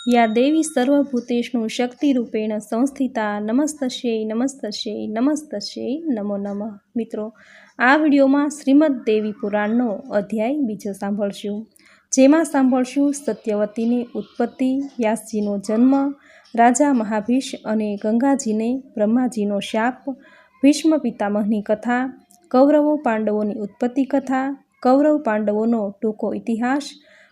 या देवी सर्वभूतेषु शक्तिरूपेण संस्थिता नमस्तस्यै नमस्तस्यै नमस्तस्यै नमो नमः। મિત્રો, આ વિડીયોમાં શ્રીમદ દેવી પુરાણનો અધ્યાય બીજો સાંભળશું, જેમાં સાંભળશું સત્યવતીની ઉત્પત્તિ, વ્યાસજીનો જન્મ, રાજા મહાભીષ અને ગંગાજીને બ્રહ્માજીનો શાપ, ભીષ્મ પિતામહની કથા, કૌરવો પાંડવોની ઉત્પત્તિ કથા, કૌરવ પાંડવોનો ટૂંકો ઇતિહાસ,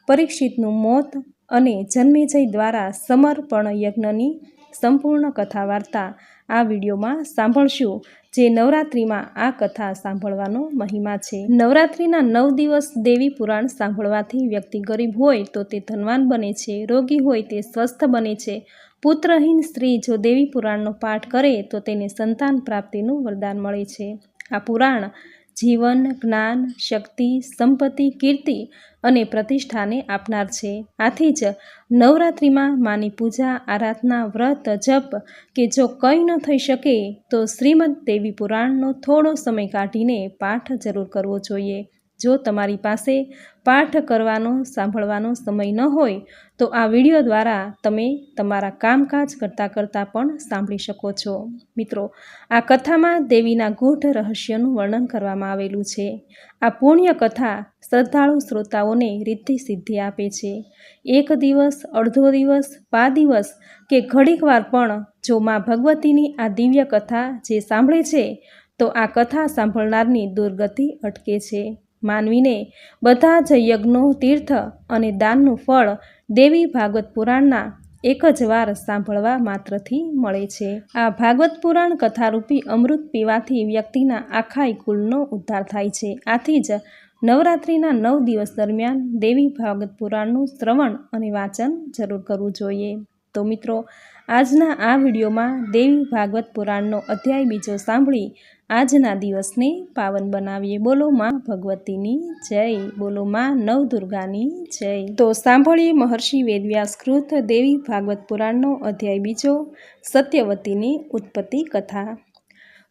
પરીક્ષિતનું મોત અને જન્મેજય દ્વારા સમર્પણ યજ્ઞની સંપૂર્ણ કથા વાર્તા આ વિડીયોમાં સાંભળશું, જે નવરાત્રિમાં આ કથા સાંભળવાનો મહિમા છે। નવરાત્રિના 9 દિવસ દેવી પુરાણ સાંભળવાથી વ્યક્તિ ગરીબ હોય તો તે ધનવાન બને છે, રોગી હોય તે સ્વસ્થ બને છે। પુત્રહીન સ્ત્રી જો દેવી પુરાણનો પાઠ કરે તો તેને સંતાન પ્રાપ્તિનું વરદાન મળે છે। આ પુરાણ જીવન, જ્ઞાન, શક્તિ, સંપત્તિ, કીર્તિ અને પ્રતિષ્ઠાને આપનાર છે। આથી જ નવરાત્રિમાં માની પૂજા, આરાધના, વ્રત, જપ કે જો કંઈ ન થઈ શકે તો શ્રીમદ દેવી પુરાણનો થોડો સમય કાઢીને પાઠ જરૂર કરવો જોઈએ। જો તમારી પાસે પાઠ કરવાનો, સાંભળવાનો સમય ન હોય તો આ વિડીયો દ્વારા તમે તમારા કામકાજ કરતાં પણ સાંભળી શકો છો। મિત્રો, આ કથામાં દેવીના ગૂઢ રહસ્યનું વર્ણન કરવામાં આવેલું છે। આ પુણ્ય કથા શ્રદ્ધાળુ શ્રોતાઓને રિદ્ધિ સિદ્ધિ આપે છે। એક દિવસ, અડધો દિવસ, 5 દિવસ કે ઘડીક વાર પણ જો માં ભગવતીની આ દિવ્ય કથા જે સાંભળે છે તો આ કથા સાંભળનારની દુર્ગતિ અટકે છે। માનવીને બધા જ યજ્ઞો, તીર્થ અને દાનનું ફળ દેવી ભાગવત પુરાણના એક જ વાર સાંભળવા માત્રથી મળે છે। આ ભાગવત પુરાણ કથારૂપી અમૃત પીવાથી વ્યક્તિના આખાય કુલનો ઉદ્ધાર થાય છે। આથી જ નવરાત્રિના 9 દિવસ દરમિયાન દેવી ભાગવત પુરાણનું શ્રવણ અને વાંચન જરૂર કરવું જોઈએ। તો મિત્રો, આજના આ વિડીયોમાં દેવી ભાગવત પુરાણનો અધ્યાય બીજો સાંભળી આજના દિવસને પાવન બનાવીએ। બોલો માં ભગવતીની જય, બોલો માં નવદુર્ગાની જય। તો સાંભળીએ મહર્ષિ વેદવ્યાસ કૃત દેવી ભાગવત પુરાણનો અધ્યાય બીજો, સત્યવતીની ઉત્પત્તિ કથા।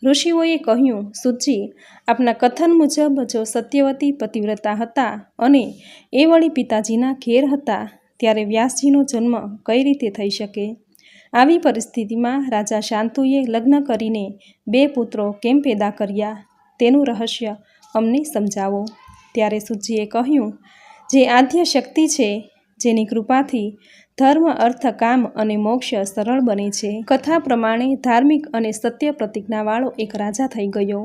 ઋષિઓએ કહ્યું, સુતજી, આપના કથન મુજબ જો સત્યવતી પતિવ્રતા હતા અને એ વળી પિતાજીના ઘેર હતા, ત્યારે વ્યાસજીનો જન્મ કઈ રીતે થઈ શકે? આવી પરિસ્થિતિમાં રાજા શાંતુએ લગ્ન કરીને 2 પુત્રો કેમ પેદા કર્યા, તેનું રહસ્ય અમને સમજાવો। ત્યારે સુતજીએ કહ્યું, જે આદ્ય શક્તિ છે, જેની કૃપાથી ધર્મ, અર્થ, કામ અને મોક્ષ સરળ બને છે। કથા પ્રમાણે ધાર્મિક અને સત્ય પ્રતિજ્ઞાવાળો એક રાજા થઈ ગયો।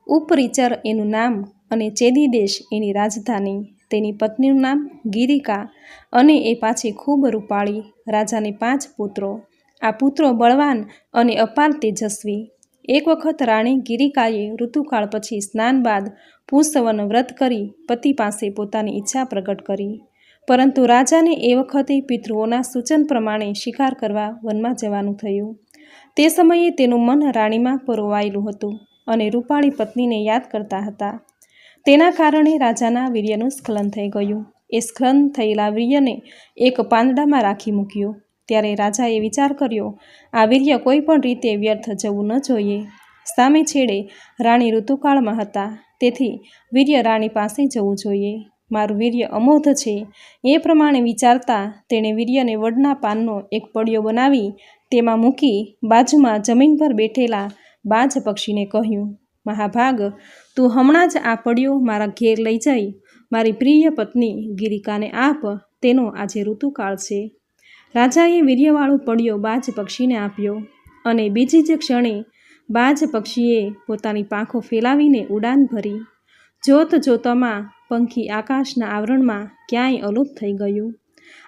ઉપરીચર એનું નામ અને ચેદીદેશ એની રાજધાની। તેની પત્નીનું નામ ગિરિકા અને એ પાછી ખૂબ રૂપાળી। રાજાને 5 પુત્રો। આ પુત્રો બળવાન અને અપાર તેજસ્વી। એક વખત રાણી ગિરિકાએ ઋતુકાળ પછી સ્નાન બાદ પુંસવન વ્રત કરી પતિ પાસે પોતાની ઈચ્છા પ્રગટ કરી, પરંતુ રાજાને એ વખતે પિતૃઓના સૂચન પ્રમાણે શિકાર કરવા વનમાં જવાનું થયું। તે સમયે તેનું મન રાણીમાં પરોવાયેલું હતું અને રૂપાળી પત્નીને યાદ કરતા હતા। તેના કારણે રાજાના વીર્યનું સ્ખલન થઈ ગયું। એ સ્ખલન થયેલા વીર્યને એક પાંદડામાં રાખી મૂક્યું। ત્યારે રાજાએ વિચાર કર્યો, આ વીર્ય કોઈ પણ રીતે વ્યર્થ જવું ન જોઈએ। સામે છેડે રાણી ઋતુકાળમાં હતા, તેથી વીર્ય રાણી પાસે જવું જોઈએ। મારું વીર્ય અમોઘ છે, એ પ્રમાણે વિચારતા તેણે વીર્યને વડના પાનનો એક પડિયો બનાવી તેમાં મૂકી બાજુમાં જમીન પર બેઠેલા બાજ પક્ષીને કહ્યું, મહાભાગ, તું હમણાં જ આ પડિયો મારા ઘેર લઈ જઈ મારી પ્રિય પત્ની ગિરિકાને આપ, તેનો આજે ઋતુકાળ છે। રાજાએ વીર્યવાળો પડિયો બાજ પક્ષીને આપ્યો અને બીજી જ ક્ષણે બાજ પક્ષીએ પોતાની પાંખો ફેલાવીને ઉડાન ભરી। જોત જોતમાં પંખી આકાશના આવરણમાં ક્યાંય અલુપ થઈ ગયું।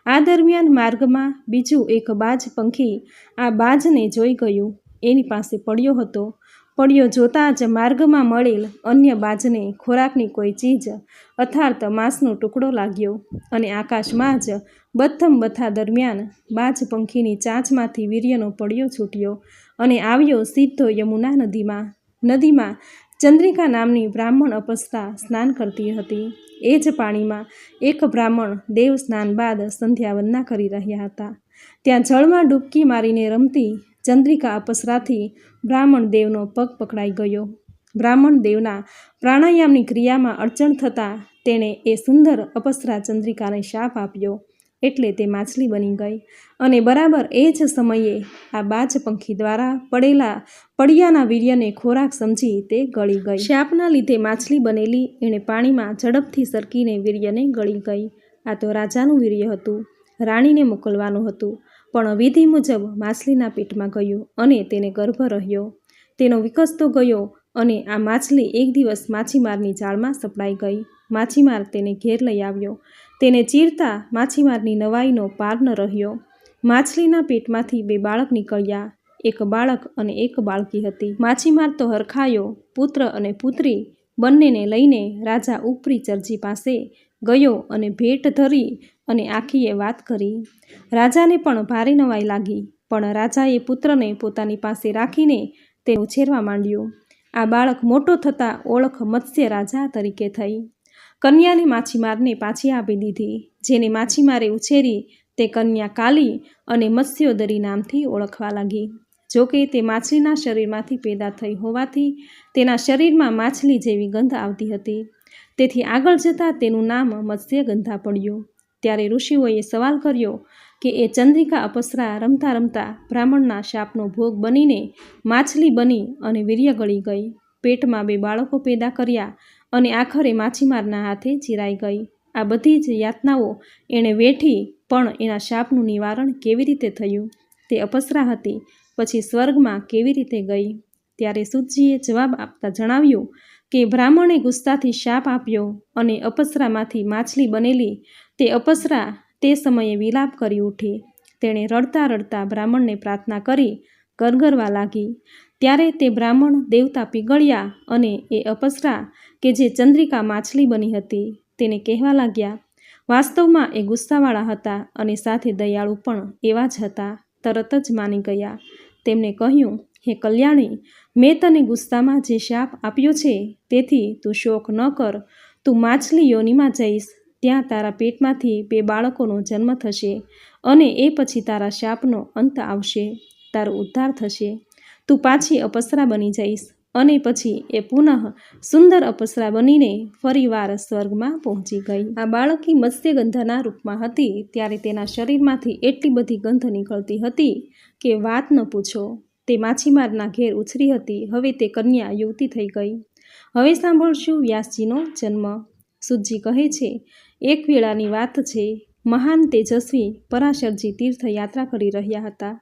આ દરમિયાન માર્ગમાં બીજું એક બાજ પંખી આ બાજને જોઈ ગયું। એની પાસે પડિયો હતો। પડિયો જોતાં જ માર્ગમાં મળેલ અન્ય બાજને ખોરાકની કોઈ ચીજ અર્થાત માંસનો ટુકડો લાગ્યો અને આકાશમાં જ બથા દરમિયાન બાજ પંખીની ચાંચમાંથી વીર્યનો પડિયો છૂટ્યો અને આવ્યો સીધો યમુના નદીમાં। નદીમાં ચંદ્રિકા નામની બ્રાહ્મણ અપસરા સ્નાન કરતી હતી। એ જ પાણીમાં એક બ્રાહ્મણ દેવ સ્નાન બાદ સંધ્યા વંદના કરી રહ્યા હતા। ત્યાં જળમાં ડૂબકી મારીને રમતી ચંદ્રિકા અપસરાથી બ્રાહ્મણ દેવનો પગ પકડાઈ ગયો। બ્રાહ્મણ દેવના પ્રાણાયામની ક્રિયામાં અડચણ થતાં તેણે એ સુંદર અપસરા ચંદ્રિકાને શાપ આપ્યો એટલે તે માછલી બની ગઈ અને બરાબર એ જ સમયે આ બાજ પંખી દ્વારા પડિયાના વીર્યને ખોરાક સમજી તે ગળી ગઈ. શાપના લીધે માછલી બનેલી એણે પાણીમાં ઝડપથી સરકીને વીર્યને ગળી ગઈ. આ તો રાજાનું વીર્ય હતું, રાણીને મોકલવાનું હતું, પણ વિધિ મુજબ માછલીના પેટમાં ગયું અને તેને ગર્ભ રહ્યો. તેનો વિકસતો ગયો અને આ માછલી એક દિવસ માછીમારની જાળમાં સપડાઈ ગઈ. માછીમાર તેને ઘેર લઈ આવ્યો. તેને ચીરતા માછીમારની નવાઈનો પાર ન રહ્યો. માછલીના પેટમાંથી 2 બાળક નીકળ્યા, એક બાળક અને એક બાળકી હતી. માછીમાર તો હરખાયો. પુત્ર અને પુત્રી બંનેને લઈને રાજા ઉપરી ચરજી પાસે ગયો અને ભેટ ધરી અને આખીએ વાત કરી. રાજાને પણ ભારે નવાઈ લાગી, પણ રાજાએ પુત્રને પોતાની પાસે રાખીને તેને ઉછેરવા માંડ્યું. આ બાળક મોટો થતાં ઓળખ મત્સ્ય રાજા તરીકે થઈ. કન્યાને માછીમારને પાછી આપી દીધી. જેને માછીમારે ઉછેરી તે કન્યા કાલી અને મત્સ્યોદરી નામથી ઓળખવા લાગી. જોકે તે માછલીના શરીરમાંથી પેદા થઈ હોવાથી તેના શરીરમાં માછલી જેવી ગંધ આવતી હતી. તેથી આગળ જતાં તેનું નામ મત્સ્યગંધા પડ્યું. ત્યારે ઋષિઓએ સવાલ કર્યો કે એ ચંદ્રિકા અપ્સરા રમતા રમતા બ્રાહ્મણના શાપનો ભોગ બનીને માછલી બની અને વીર્ય ગળી ગઈ, પેટમાં 2 બાળકો પેદા કર્યા અને આખરે માછીમારના હાથે ચીરાઈ ગઈ. આ બધી જ યાતનાઓ એણે વેઠી, પણ એના શાપનું નિવારણ કેવી રીતે થયું? તે અપ્સરા હતી, પછી સ્વર્ગમાં કેવી રીતે ગઈ? ત્યારે સૂતજીએ જવાબ આપતા જણાવ્યું કે બ્રાહ્મણે ગુસ્સાથી શાપ આપ્યો અને અપ્સરામાંથી માછલી બનેલી તે અપ્સરા તે સમયે વિલાપ કરી ઉઠી. તેણે રડતા રડતા બ્રાહ્મણને પ્રાર્થના કરી ગરગરવા લાગી. ત્યારે તે બ્રાહ્મણ દેવતા પીગળ્યા અને એ અપ્સરા કે જે ચંદ્રિકા માછલી બની હતી તેને કહેવા લાગ્યા. વાસ્તવમાં એ ગુસ્સાવાળા હતા અને સાથે દયાળુ પણ એવા જ હતા. તરત જ માની ગયા. તેમણે કહ્યું, હે કલ્યાણી, મેં તને ગુસ્સામાં જે શાપ આપ્યો છે તેથી તું શોક ન કર. તું માછલી યોનિમાં જઈશ, ત્યાં તારા પેટમાંથી 2 બાળકોનો જન્મ થશે અને એ પછી તારા શાપનો અંત આવશે, તારો ઉદ્ધાર થશે. તું પાછી અપ્સરા બની જઈશ અને પછી એ પુનઃ સુંદર અપ્સરા બનીને ફરીવાર સ્વર્ગમાં પહોંચી ગઈ. આ બાળકી મત્સ્યગંધાના રૂપમાં હતી ત્યારે તેના શરીરમાંથી એટલી બધી ગંધ નીકળતી હતી કે વાત ન પૂછો. તે માછીમારના ઘેર ઉછરી હતી. હવે તે કન્યા યુવતી થઈ ગઈ. હવે સાંભળશું વ્યાસજીનો જન્મ. સૂતજી કહે છે, એક વેળાની વાત છે. મહાન તેજસ્વી પરાશરજી તીર્થયાત્રા કરી રહ્યા હતા.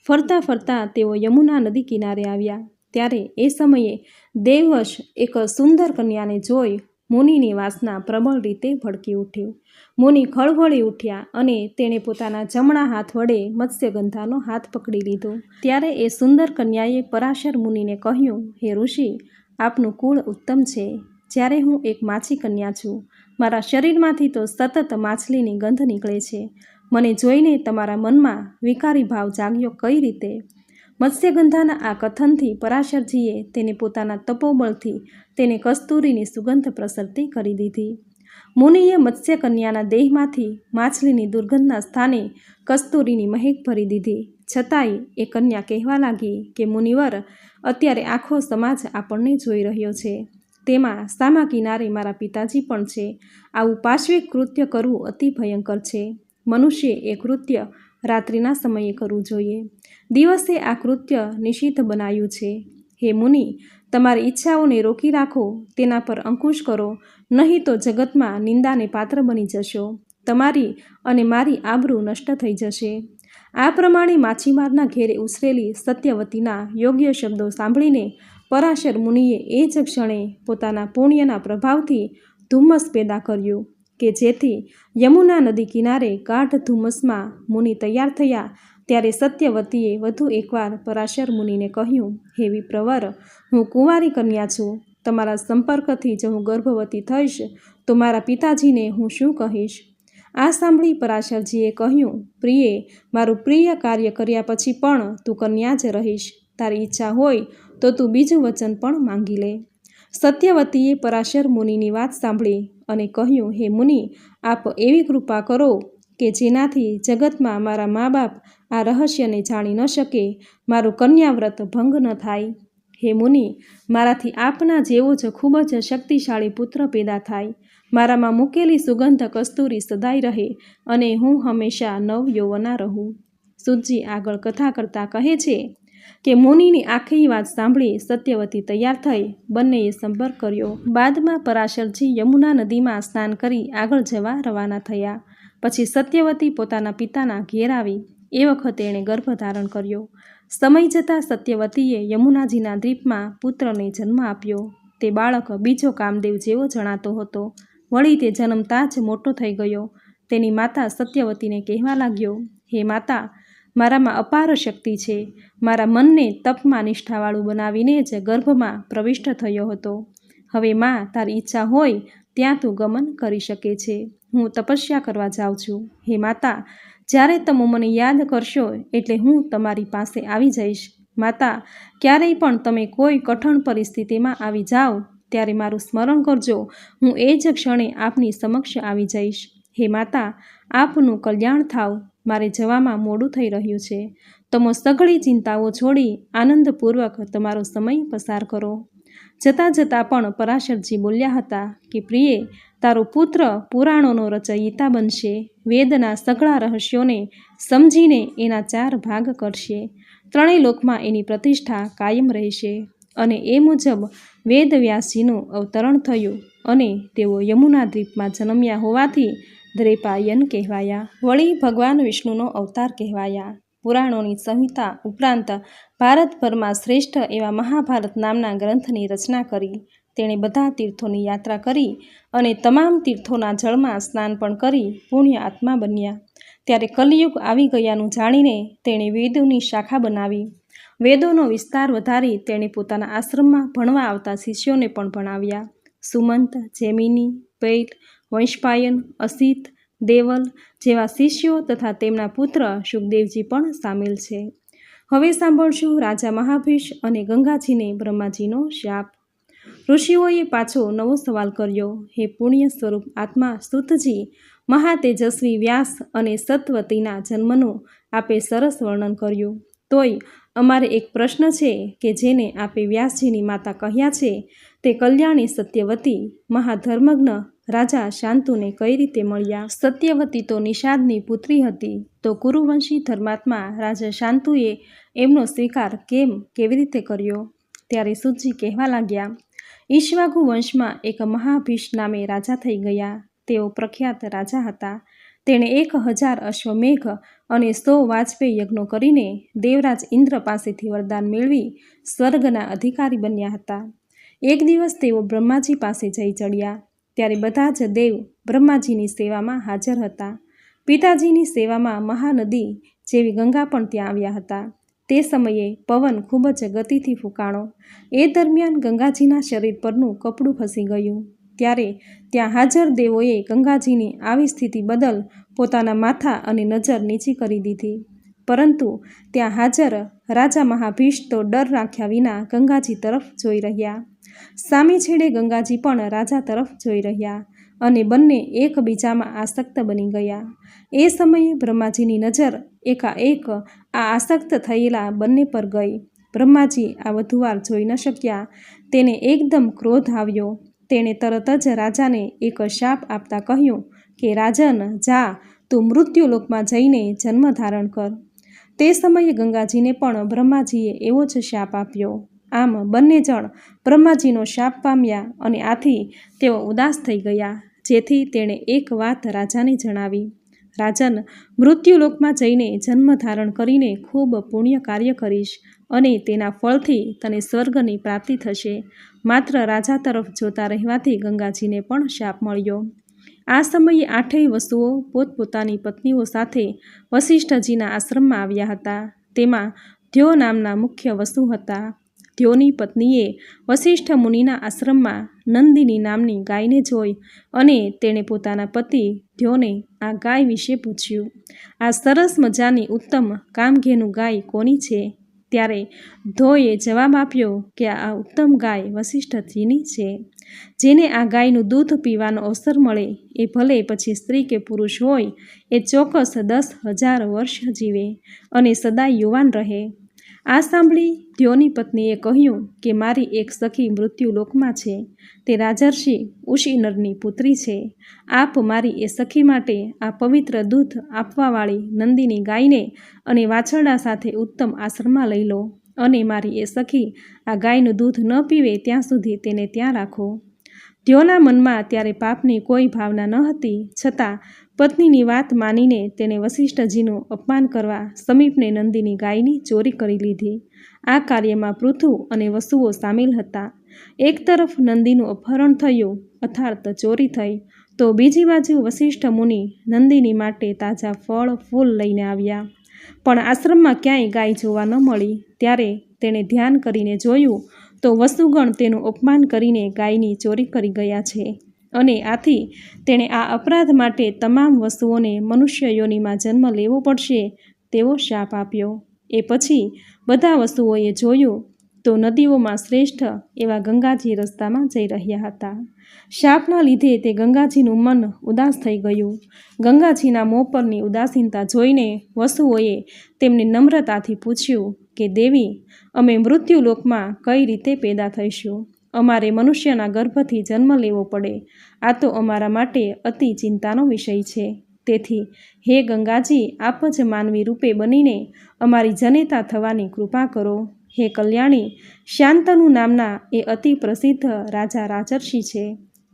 ફરતા ફરતા તેઓ યમુના નદી કિનારે આવ્યા. ત્યારે એ સમયે દેવવશ એક સુંદર કન્યાને જોઈ મુનિની વાસના પ્રબળ રીતે ભડકી ઉઠી. મુનિ ખળભળી ઉઠ્યા અને તેણે પોતાના જમણા હાથ વડે મત્સ્યગંધાનો હાથ પકડી લીધો. ત્યારે એ સુંદર કન્યાએ પરાશર મુનિને કહ્યું, હે ઋષિ, આપનું કુળ ઉત્તમ છે. જ્યારે હું એક માછી કન્યા છું, મારા શરીરમાંથી તો સતત માછલીની ગંધ નીકળે છે. મને જોઈને તમારા મનમાં વિકારી ભાવ જાગ્યો કઈ રીતે? મત્સ્યગંધાના આ કથનથી પરાશરજીએ તેને પોતાના તપોબળથી તેને કસ્તુરીની સુગંધ પ્રસરતી કરી દીધી. મુનિએ મત્સ્યકન્યાના દેહમાંથી માછલીની દુર્ગંધના સ્થાને કસ્તુરીની મહેક ભરી દીધી. છતાંય એ કન્યા કહેવા લાગી કે મુનિવર, અત્યારે આખો સમાજ આપણને જોઈ રહ્યો છે. તેમાં સામા કિનારે મારા પિતાજી પણ છે. આવું પાશ્વિક કૃત્ય કરવું અતિ ભયંકર છે. મનુષ્યે એ કૃત્ય રાત્રિના સમયે કરવું જોઈએ. દિવસે આ કૃત્ય નિષિદ્ધ બનાવ્યું છે. હે મુનિ, તમારી ઈચ્છાઓને રોકી રાખો, તેના પર અંકુશ કરો, નહીં તો જગતમાં નિંદાને પાત્ર બની જશો. તમારી અને મારી આબરૂ નષ્ટ થઈ જશે. આ પ્રમાણે માછીમારના ઘેરે ઉછરેલી સત્યવતીના યોગ્ય શબ્દો સાંભળીને પરાશર મુનિએ એ જ ક્ષણે પોતાના પુણ્યના પ્રભાવથી ધુમ્મસ પેદા કર્યું કે જેથી યમુના નદી કિનારે ગાઢ ધુમ્મસમાં મુનિ તૈયાર થયા. ત્યારે સત્યવતીએ વધુ એકવાર પરાશર મુનિને કહ્યું, હે વિપ્રવર, હું કુંવારી કન્યા છું. તમારા સંપર્કથી જો હું ગર્ભવતી થઈશ તો મારા પિતાજીને હું શું કહીશ? આ સાંભળી પરાશરજીએ કહ્યું, પ્રિયે, મારું પ્રિય કાર્ય કર્યા પછી પણ તું કન્યા જ રહીશ. તારી ઈચ્છા હોય તો તું બીજું વચન પણ માંગી લે. સત્યવતીએ પરાશર મુનિની વાત સાંભળી અને કહ્યું, હે મુનિ, આપ એવી કૃપા કરો કે જેનાથી જગતમાં મારા મા બાપ આ રહસ્યને જાણી ન શકે, મારું કન્યાવ્રત ભંગ ન થાય. હે મુનિ, મારાથી આપના જેવો જ ખૂબ જ શક્તિશાળી પુત્ર પેદા થાય. મારામાં મૂકેલી સુગંધ કસ્તુરી સદાય રહે અને હું હંમેશા નવ યૌવના રહું. સૂતજી આગળ કથા કરતાં કહે છે કે મુનિની આખી વાત સાંભળી સત્યવતી તૈયાર થઈ બંનેએ સંપર્ક કર્યો. બાદમાં પરાશરજી યમુના નદીમાં સ્નાન કરી આગળ જવા રવાના થયા. પછી સત્યવતી પોતાના પિતાના ઘેર આવી. એ વખતે એણે ગર્ભ ધારણ કર્યો. સમય જતાં સત્યવતીએ યમુનાજીના દ્વીપમાં પુત્રને જન્મ આપ્યો. તે બાળક બીજો કામદેવ જેવો જણાતો હતો. વળી તે જન્મતા જ મોટો થઈ ગયો. તેની માતા સત્યવતીને કહેવા લાગ્યો, હે માતા, મારામાં અપાર શક્તિ છે. મારા મનને તપમાં નિષ્ઠાવાળું બનાવીને જ ગર્ભમાં પ્રવિષ્ટ થયો હતો. હવે માં, તારી ઈચ્છા હોય ત્યાં તું ગમન કરી શકે છે. હું તપસ્યા કરવા જાઉં છું. હે માતા, જ્યારે તમે મને યાદ કરશો એટલે હું તમારી પાસે આવી જઈશ. માતા, ક્યારેય પણ તમે કોઈ કઠણ પરિસ્થિતિમાં આવી જાઓ ત્યારે મારું સ્મરણ કરજો. હું એ જ ક્ષણે આપની સમક્ષ આવી જઈશ. હે માતા, આપનું કલ્યાણ થાવ. મારે જવામાં મોડું થઈ રહ્યું છે. તમે સઘળી ચિંતાઓ છોડી આનંદપૂર્વક તમારો સમય પસાર કરો. જતાં જતાં પણ પરાશરજી બોલ્યા હતા કે પ્રિયે, તારો પુત્ર પુરાણોનો રચયિતા બનશે. વેદના સઘળા રહસ્યોને સમજીને એના 4 ભાગ કરશે. ત્રણેય લોકમાં એની પ્રતિષ્ઠા કાયમ રહેશે. અને એ મુજબ વેદવ્યાસજીનું અવતરણ થયું અને તેઓ યમુના દ્વીપમાં જન્મ્યા હોવાથી દ્વૈપાયન કહેવાયા. વળી ભગવાન વિષ્ણુનો અવતાર કહેવાયા. પુરાણોની સંહિતા ઉપરાંત ભારતભરમાં શ્રેષ્ઠ એવા મહાભારત નામના ગ્રંથની રચના કરી. તેણે બધા તીર્થોની યાત્રા કરી અને તમામ તીર્થોના જળમાં સ્નાન પણ કરી પુણ્ય આત્મા બન્યા. ત્યારે કલિયુગ આવી ગયાનું જાણીને તેણે વેદોની શાખા બનાવી. વેદોનો વિસ્તાર વધારી તેણે પોતાના આશ્રમમાં ભણવા આવતા શિષ્યોને પણ ભણાવ્યા. સુમંત, જૈમિની, પૈલ, વંશપાયન, અસિત, દેવલ જેવા શિષ્યો તથા તેમના પુત્ર શુકદેવજી પણ સામેલ છે. હવે સાંભળશું રાજા મહાભીષ અને ગંગાજીને બ્રહ્માજીનો શાપ. ઋષિઓએ પાછો નવો સવાલ કર્યો. હે પુણ્ય સ્વરૂપ આત્મા સૂતજી, મહાતેજસ્વી વ્યાસ અને સત્વતીના જન્મનું આપે સરસ વર્ણન કર્યું. તોય અમારે એક પ્રશ્ન છે કે જેને આપે વ્યાસજીની માતા કહ્યા છે તે કલ્યાણી સત્યવતી મહાધર્મજ્ઞ રાજા શાંતુને કઈ રીતે મળ્યા? સત્યવતી તો નિષાદની પુત્રી હતી, તો કુરુવંશી ધર્માત્મા રાજા શાંતુએ એમનો સ્વીકાર કેવી રીતે કર્યો? ત્યારે સૂતજી કહેવા લાગ્યા, ઈક્ષ્વાકુ વંશમાં એક મહાભીષ નામે રાજા થઈ ગયા. તેઓ પ્રખ્યાત રાજા હતા. તેણે 1000 અશ્વમેઘ અને 100 વાજપેયી યજ્ઞો કરીને દેવરાજ ઇન્દ્ર પાસેથી વરદાન મેળવી સ્વર્ગના અધિકારી બન્યા હતા. એક દિવસ તેઓ બ્રહ્માજી પાસે જઈ ચડ્યા. ત્યારે બધા જ દેવ બ્રહ્માજીની સેવામાં હાજર હતા. પિતાજીની સેવામાં મહાનદી જેવી ગંગા પણ ત્યાં આવ્યા હતા. તે સમયે પવન ખૂબ જ ગતિથી ફૂંકાણો. એ દરમિયાન ગંગાજીના શરીર પરનું કપડું ખસી ગયું. ત્યારે ત્યાં હાજર દેવોએ ગંગાજીની આવી સ્થિતિ બદલ પોતાના માથા અને નજર નીચી કરી દીધી. પરંતુ ત્યાં હાજર રાજા મહાભીષ તો ડર રાખ્યા વિના ગંગાજી તરફ જોઈ રહ્યા. સામે છેડે ગંગાજી પણ રાજા તરફ જોઈ રહ્યા અને બંને એકબીજામાં આસક્ત બની ગયા. એ સમયે બ્રહ્માજીની નજર એકાએક આ આસક્ત થયેલા બંને પર ગઈ. બ્રહ્માજી આ વધુ વાર જોઈ ન શક્યા. તેને એકદમ ક્રોધ આવ્યો. તેણે તરત જ રાજાને એક શાપ આપતા કહ્યું કે રાજન, જા, તું મૃત્યુલોકમાં જઈને જન્મ ધારણ કર. તે સમયે ગંગાજીને પણ બ્રહ્માજીએ એવો જ શાપ આપ્યો. આમ બંને જણ બ્રહ્માજીનો શાપ પામ્યા અને આથી તેઓ ઉદાસ થઈ ગયા. જેથી તેણે એક વાત રાજાને જણાવી, રાજન, મૃત્યુલોકમાં જઈને જન્મ ધારણ કરીને ખૂબ પુણ્ય કાર્ય કરીશ અને તેના ફળથી તને સ્વર્ગની પ્રાપ્તિ થશે. માત્ર રાજા તરફ જોતા રહેવાથી ગંગાજીને પણ શાપ મળ્યો. આ સમયે 8 વસુઓ પોતપોતાની પત્નીઓ સાથે વસિષ્ઠજીના આશ્રમમાં આવ્યા હતા. તેમાં ધ્યો નામના મુખ્ય વસુ હતા. ધ્યોની પત્નીએ વસિષ્ઠ મુનિના આશ્રમમાં નંદિની નામની ગાયને જોઈ અને તેણે પોતાના પતિ ધ્યોને આ ગાય વિશે પૂછ્યું, આ સરસ મજાની ઉત્તમ કામધેનુ ગાય કોની છે? ત્યારે ધ્યોએ જવાબ આપ્યો કે આ ઉત્તમ ગાય વસિષ્ઠજીની છે. જેને આ ગાયનું દૂધ પીવાનો અવસર મળે એ ભલે પછી સ્ત્રી કે પુરુષ હોય, એ ચોક્કસ 10,000 વર્ષ જીવે અને સદાય યુવાન રહે. આ સાંભળી દ્યોની પત્નીએ કહ્યું કે મારી એક સખી મૃત્યુલોકમાં છે. તે રાજર્ષિ ઉશિનરની પુત્રી છે. આપ મારી એ સખી માટે આ પવિત્ર દૂધ આપવાવાળી નંદીની ગાયને અને વાછરડા સાથે ઉત્તમ આશ્રમમાં લઈ લો અને મારી એ સખી આ ગાયનું દૂધ ન પીવે ત્યાં સુધી તેને ત્યાં રાખો. દ્યોના મનમાં ત્યારે પાપની કોઈ ભાવના ન હતી, છતાં પત્નીની વાત માનીને તેણે વસિષ્ઠજીનું અપમાન કરવા સમીપને નંદીની ગાયની ચોરી કરી લીધી. આ કાર્યમાં પૃથુ અને વસુઓ સામેલ હતા. એક તરફ નંદીનું અપહરણ થયું અર્થાત ચોરી થઈ, તો બીજી બાજુ વસિષ્ઠ મુનિ નંદીની માટે તાજા ફળ ફૂલ લઈને આવ્યા. પણ આશ્રમમાં ક્યાંય ગાય જોવા ન મળી. ત્યારે તેણે ધ્યાન કરીને જોયું તો વસુગણ તેનું અપમાન કરીને ગાયની ચોરી કરી ગયા છે અને આથી તેણે આ અપરાધ માટે તમામ વસુઓને મનુષ્ય યોનિમાં જન્મ લેવો પડશે તેવો શાપ આપ્યો. એ પછી બધા વસુઓએ જોયું તો નદીઓમાં શ્રેષ્ઠ એવા ગંગાજી રસ્તામાં જઈ રહ્યા હતા. શાપના લીધે તે ગંગાજીનું મન ઉદાસ થઈ ગયું. ગંગાજીના મોં પરની ઉદાસીનતા જોઈને વસુઓએ તેમને નમ્રતાથી પૂછ્યું કે દેવી, અમે મૃત્યુલોકમાં કઈ રીતે પેદા થઈશું? અમારે મનુષ્યના ગર્ભથી જન્મ લેવો પડે. આ તો અમારા માટે અતિ ચિંતાનો વિષય છે. તેથી હે ગંગાજી, આપ જ માનવી રૂપે બનીને અમારી જનેતા થવાની કૃપા કરો. હે કલ્યાણી, શાંતનુ નામના એ અતિ પ્રસિદ્ધ રાજા રાજર્ષિ છે.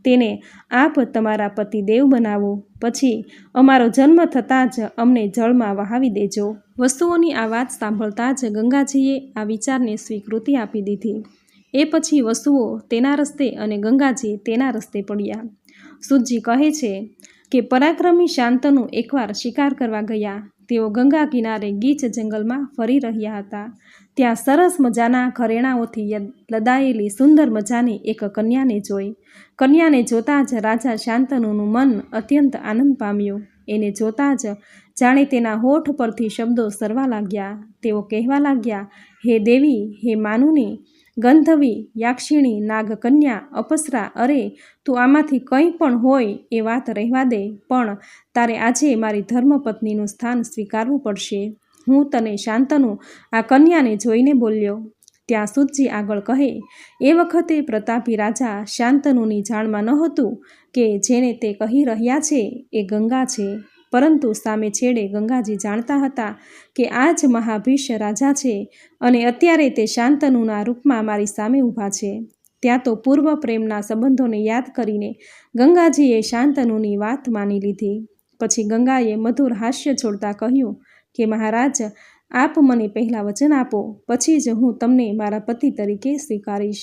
તેને આપ તમારા પતિદેવ બનાવો. પછી અમારો જન્મ થતાં જ અમને જળમાં વહાવી દેજો. વસુઓની આ વાત સાંભળતા જ ગંગાજીએ આ વિચારને સ્વીકૃતિ આપી દીધી. એ પછી વસુઓ તેના રસ્તે અને ગંગાજી તેના રસ્તે પડ્યા. સુતજી કહે છે કે પરાક્રમી શાંતનુ એકવાર શિકાર કરવા ગયા. તેઓ ગંગા કિનારે ગીચ જંગલમાં ફરી રહ્યા હતા. ત્યાં સરસ મજાના ઘરેણાઓથી લદાયેલી સુંદર મજાની એક કન્યાને જોઈ. કન્યાને જોતાં જ રાજા શાંતનુનું મન અત્યંત આનંદ પામ્યું. એને જોતાં જ જાણે તેના હોઠ પરથી શબ્દો સરવા લાગ્યા. તેઓ કહેવા લાગ્યા, હે દેવી, હે માનુની, ગંધવી, યાક્ષિણી, નાગકન્યા, અપસરા, અરે તું આમાંથી કંઈ પણ હોય એ વાત રહેવા દે, પણ તારે આજે મારી ધર્મપત્નીનું સ્થાન સ્વીકારવું પડશે. હું તને શાંતનુ આ કન્યાને જોઈને બોલ્યો. ત્યાં સુતજી આગળ કહે, એ વખતે પ્રતાપી રાજા શાંતનુની જાણમાં ન હતું કે જેને તે કહી રહ્યા છે એ ગંગા છે. પરંતુ સામે છેડે ગંગાજી જાણતા હતા કે આ જ મહાભીષ રાજા છે અને અત્યારે તે શાંતનુના રૂપમાં મારી સામે ઊભા છે. ત્યાં તો પૂર્વ પ્રેમના સંબંધોને યાદ કરીને ગંગાજીએ શાંતનુની વાત માની લીધી. પછી ગંગાએ મધુર હાસ્ય છોડતા કહ્યું કે મહારાજ, આપ મને પહેલાં વચન આપો, પછી જ હું તમને મારા પતિ તરીકે સ્વીકારીશ.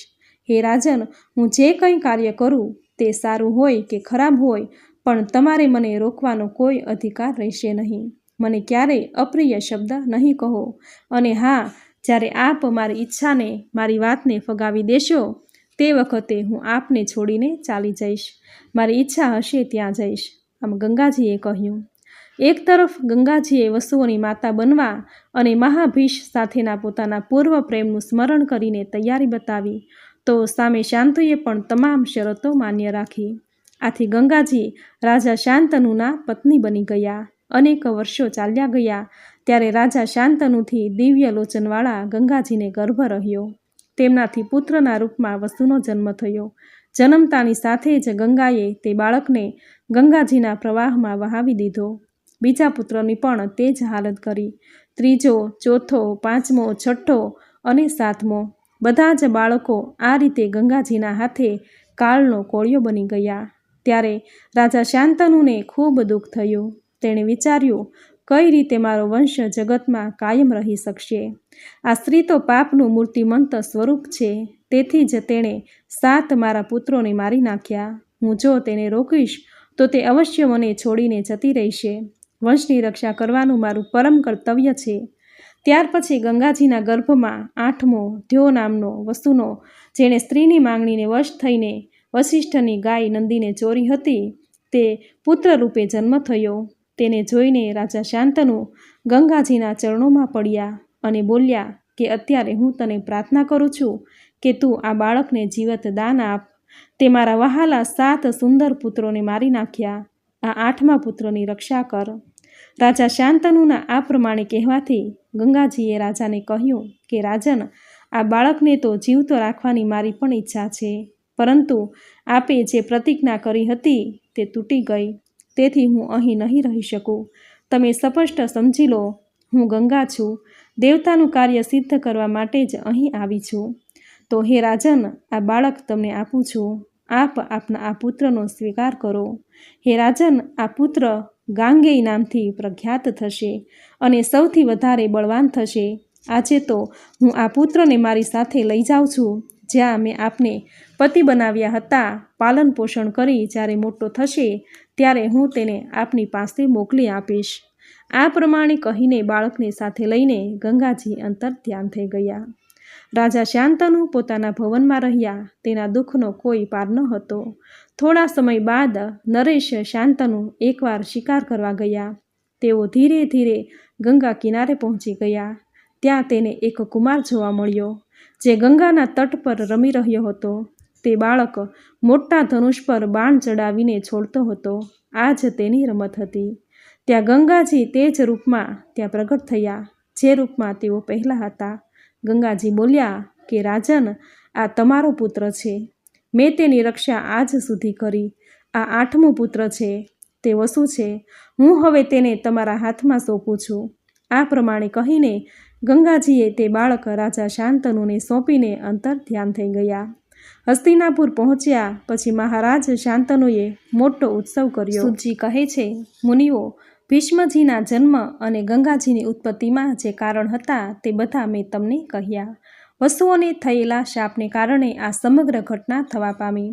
હે રાજન, હું જે કંઈ કાર્ય કરું તે સારું હોય કે ખરાબ હોય, પણ તમારે મને રોકવાનો કોઈ અધિકાર રહેશે નહીં. મને ક્યારેય અપ્રિય શબ્દ નહીં કહો. અને હા, જ્યારે આપ મારી ઈચ્છાને, મારી વાતને ફગાવી દેશો તે વખતે હું આપને છોડીને ચાલી જઈશ. મારી ઈચ્છા હશે ત્યાં જઈશ. આમ ગંગાજીએ કહ્યું. એક તરફ ગંગાજીએ વસુઓની માતા બનવા અને મહાભીષ સાથેના પોતાના પૂર્વ પ્રેમનું સ્મરણ કરીને તૈયારી બતાવી, તો સામે શાંતુએ પણ તમામ શરતો માન્ય રાખી. આથી ગંગાજી રાજા શાંતનુના પત્ની બની ગયા. અનેક વર્ષો ચાલ્યા ગયા ત્યારે રાજા શાંતનુથી દિવ્ય લોચનવાળા ગંગાજીને ગર્ભ રહ્યો. તેમનાથી પુત્રના રૂપમાં વસુનો જન્મ થયો. જન્મતાની સાથે જ ગંગાએ તે બાળકને ગંગાજીના પ્રવાહમાં વહાવી દીધો. બીજા પુત્રની પણ તે જ હાલત કરી. ત્રીજો, ચોથો, પાંચમો, છઠ્ઠો અને સાતમો બધા જ બાળકો આ રીતે ગંગાજીના હાથે કાળનો કોળિયો બની ગયા. ત્યારે રાજા શાંતનુને ખૂબ દુઃખ થયું. તેણે વિચાર્યું, કઈ રીતે મારો વંશ જગતમાં કાયમ રહી શકશે? આ સ્ત્રી તો પાપનું મૂર્તિમંત સ્વરૂપ છે. તેથી જ તેણે 7 મારા પુત્રોને મારી નાખ્યા. હું જો તેને રોકીશ તો તે અવશ્ય મને છોડીને જતી રહેશે. વંશની રક્ષા કરવાનું મારું પરમ કર્તવ્ય છે. ત્યાર પછી ગંગાજીના ગર્ભમાં 8મો ધ્યો નામનો વસુનો, જેણે સ્ત્રીની માંગણીને વશ થઈને વસિષ્ઠની ગાય નંદીને ચોરી હતી, તે પુત્ર રૂપે જન્મ થયો. તેને જોઈને રાજા શાંતનુ ગંગાજીના ચરણોમાં પડ્યા અને બોલ્યા કે અત્યારે હું તને પ્રાર્થના કરું છું કે તું આ બાળકને જીવત દાન આપ. તે મારા વહાલા 7 સુંદર પુત્રોને મારી નાખ્યા. આ 8મા પુત્રની રક્ષા કર. રાજા શાંતનુના આ પ્રમાણે કહેવાથી ગંગાજીએ રાજાને કહ્યું કે રાજન, આ બાળકને તો જીવતો રાખવાની મારી પણ ઈચ્છા છે, પરંતુ આપે જે પ્રતિજ્ઞા કરી હતી તે તૂટી ગઈ, તેથી હું અહીં નહીં રહી શકું. તમે સ્પષ્ટ સમજી લો, હું ગંગા છું, દેવતાનું કાર્ય સિદ્ધ કરવા માટે જ અહીં આવી છું. તો હે રાજન, આ બાળક તમને આપું છું. આપ આપના આ પુત્રનો સ્વીકાર કરો. હે રાજન, આ પુત્ર ગાંગેય નામથી પ્રખ્યાત થશે અને સૌથી વધારે બળવાન થશે. આજે તો હું આ પુત્રને મારી સાથે લઈ જાઉં છું. જ્યાં મેં આપને પતિ બનાવ્યા હતા, પાલન પોષણ કરી જ્યારે મોટો થશે ત્યારે હું તેને આપની પાસે મોકલી આપીશ. આ પ્રમાણે કહીને બાળકને સાથે લઈને ગંગાજી અંતર ધ્યાન થઈ ગયા. રાજા શાંતનુ પોતાના ભવનમાં રહ્યા. તેના દુઃખનો કોઈ પાર ન હતો. થોડા સમય બાદ નરેશ શાંતનુ એકવાર શિકાર કરવા ગયા. તેઓ ધીરે ધીરે ગંગા કિનારે પહોંચી ગયા. ત્યાં તેને એક કુમાર જોવા મળ્યો, જે ગંગાના તટ પર રમી રહ્યો હતો. તે બાળક મોટા ધનુષ પર બાણ ચડાવીને છોડતો હતો. આ જ તેની રમત હતી. ત્યાં ગંગાજી તે જ રૂપમાં ત્યાં પ્રગટ થયા, જે રૂપમાં તેઓ પહેલાં હતા. ગંગાજી બોલ્યા કે રાજન, આ તમારો પુત્ર છે. મેં તેની રક્ષા આજ સુધી કરી. આ 8મો પુત્ર છે. તે વસુ છે. હું હવે તેને તમારા હાથમાં સોંપું છું. આ પ્રમાણે કહીને ગંગાજીએ તે બાળક રાજા શાંતનુને સોંપીને અંતર ધ્યાન થઈ ગયા. હસ્તિનાપુર પહોંચ્યા પછી મહારાજ શાંતનુએ મોટો ઉત્સવ કર્યો. સૂતજી કહે છે, મુનિઓ, ભીષ્મજીના જન્મ અને ગંગાજીની ઉત્પત્તિમાં જે કારણ હતા તે બધા મેં તમને કહ્યા. વસુઓને થયેલા શાપને કારણે આ સમગ્ર ઘટના થવા પામી.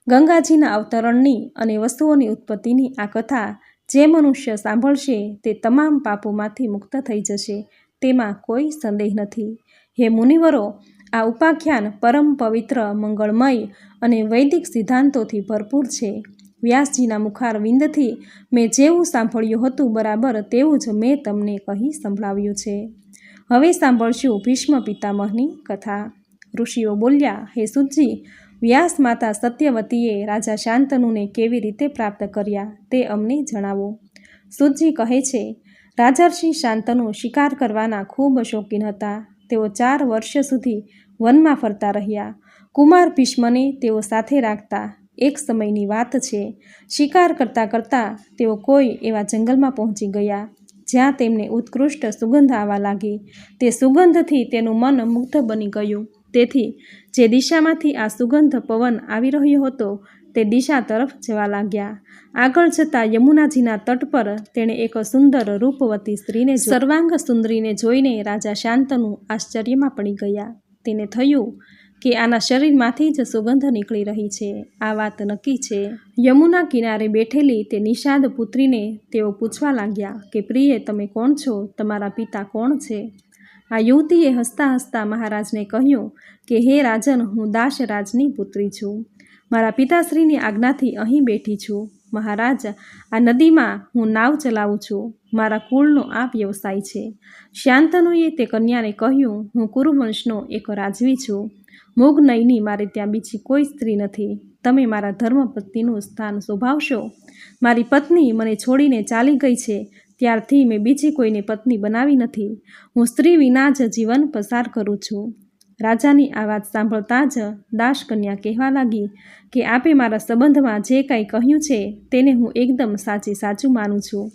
ગંગાજીના અવતરણની અને વસુઓની ઉત્પત્તિની આ કથા જે મનુષ્ય સાંભળશે તે તમામ પાપોમાંથી મુક્ત થઈ જશે, તેમાં કોઈ સંદેહ નથી. હે મુનિવરો, આ ઉપાખ્યાન પરમ પવિત્ર, મંગળમય અને વૈદિક સિદ્ધાંતોથી ભરપૂર છે. વ્યાસજીના મુખારવિંદથી મેં જેવું સાંભળ્યું હતું બરાબર તેવું જ મેં તમને કહી સંભળાવ્યું છે. હવે સાંભળશું ભીષ્મ પિતામહની કથા. ઋષિઓ બોલ્યા, હે સૂતજી, વ્યાસ માતા સત્યવતીએ રાજા શાંતનુને કેવી રીતે પ્રાપ્ત કર્યા તે અમને જણાવો. સૂતજી કહે છે, રાજર્ષિ શાંતનુ શિકાર કરવાના ખૂબ શોખીન હતા. તેઓ 4 વર્ષ સુધી વનમાં ફરતા રહ્યા. કુમાર ભીષ્મને તેઓ સાથે રાખતા. એક સમયની વાત છે, શિકાર કરતાં કરતાં તેઓ કોઈ એવા જંગલમાં પહોંચી ગયા જ્યાં તેમને ઉત્કૃષ્ટ સુગંધ આવવા લાગી. તે સુગંધથી તેનું મન મુગ્ધ બની ગયું. તેથી જે દિશામાંથી આ સુગંધ પવન આવી રહ્યો હતો તે દિશા તરફ જવા લાગ્યા. આગળ જતાં યમુનાજીના તટ પર તેણે એક સુંદર રૂપવતી સ્ત્રીને સર્વાંગ સુંદરીને જોઈને રાજા શાંતનુ આશ્ચર્યમાં પડી ગયા. તેને થયું કે આના શરીરમાંથી જ સુગંધ નીકળી રહી છે. આ વાત નક્કી છે. યમુના કિનારે બેઠેલી તે નિષાદ પુત્રીને તેઓ પૂછવા લાગ્યા કે પ્રિય, તમે કોણ છો? તમારા પિતા કોણ છે? આ યુવતીએ હસતા હસતા મહારાજને કહ્યું કે હે રાજન, હું દાશરાજની પુત્રી છું. મારા પિતાશ્રીની આજ્ઞાથી અહીં બેઠી છું. મહારાજ, આ નદીમાં હું નાવ ચલાવું છું. મારા કુળનો આ વ્યવસાય છે. શાંતનુએ તે કન્યાને કહ્યું, હું કુરુવંશનો એક રાજવી છું. મોગનયની મારે ત્યાં બીજી કોઈ સ્ત્રી નથી. તમે મારા ધર્મપત્નીનું સ્થાન શોભાવશો. મારી પત્ની મને છોડીને ચાલી ગઈ છે ત્યારથી મેં બીજી કોઈને પત્ની બનાવી નથી. હું સ્ત્રી વિના જ જીવન પસાર કરું છું. રાજાની આ વાત સાંભળતા જ દાસકન્યા કહેવા લાગી કે આપે મારા સંબંધમાં જે કાંઈ કહ્યું છે તેને હું એકદમ સાચું માનું છું.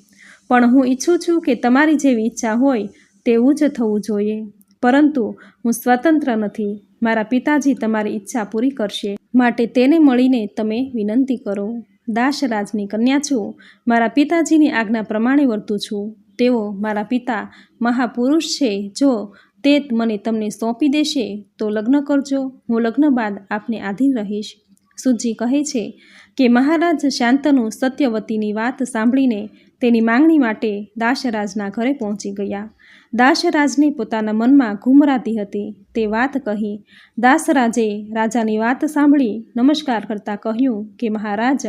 પણ હું ઈચ્છું છું કે તમારી જેવી ઈચ્છા હોય તેવું જ થવું જોઈએ. પરંતુ હું સ્વતંત્ર નથી. મારા પિતાજી તમારી ઈચ્છા પૂરી કરશે, માટે તેને મળીને તમે વિનંતી કરો. દાસરાજની કન્યા છું. મારા પિતાજીની આજ્ઞા પ્રમાણે વર્તું છું. તેઓ મારા પિતા મહાપુરુષ છે. જો તે મને તમને સોંપી દેશે તો લગ્ન કરજો. હું લગ્ન બાદ આપને આધીન રહીશ. સૂતજી કહે છે કે મહારાજ શાંતનુ સત્યવતીની વાત સાંભળીને તેની માંગણી માટે દાસરાજના ઘરે પહોંચી ગયા. દાસરાજને પોતાના મનમાં ઘુમરાતી હતી તે વાત કહી. દાસરાજે રાજાની વાત સાંભળી નમસ્કાર કરતાં કહ્યું કે મહારાજ,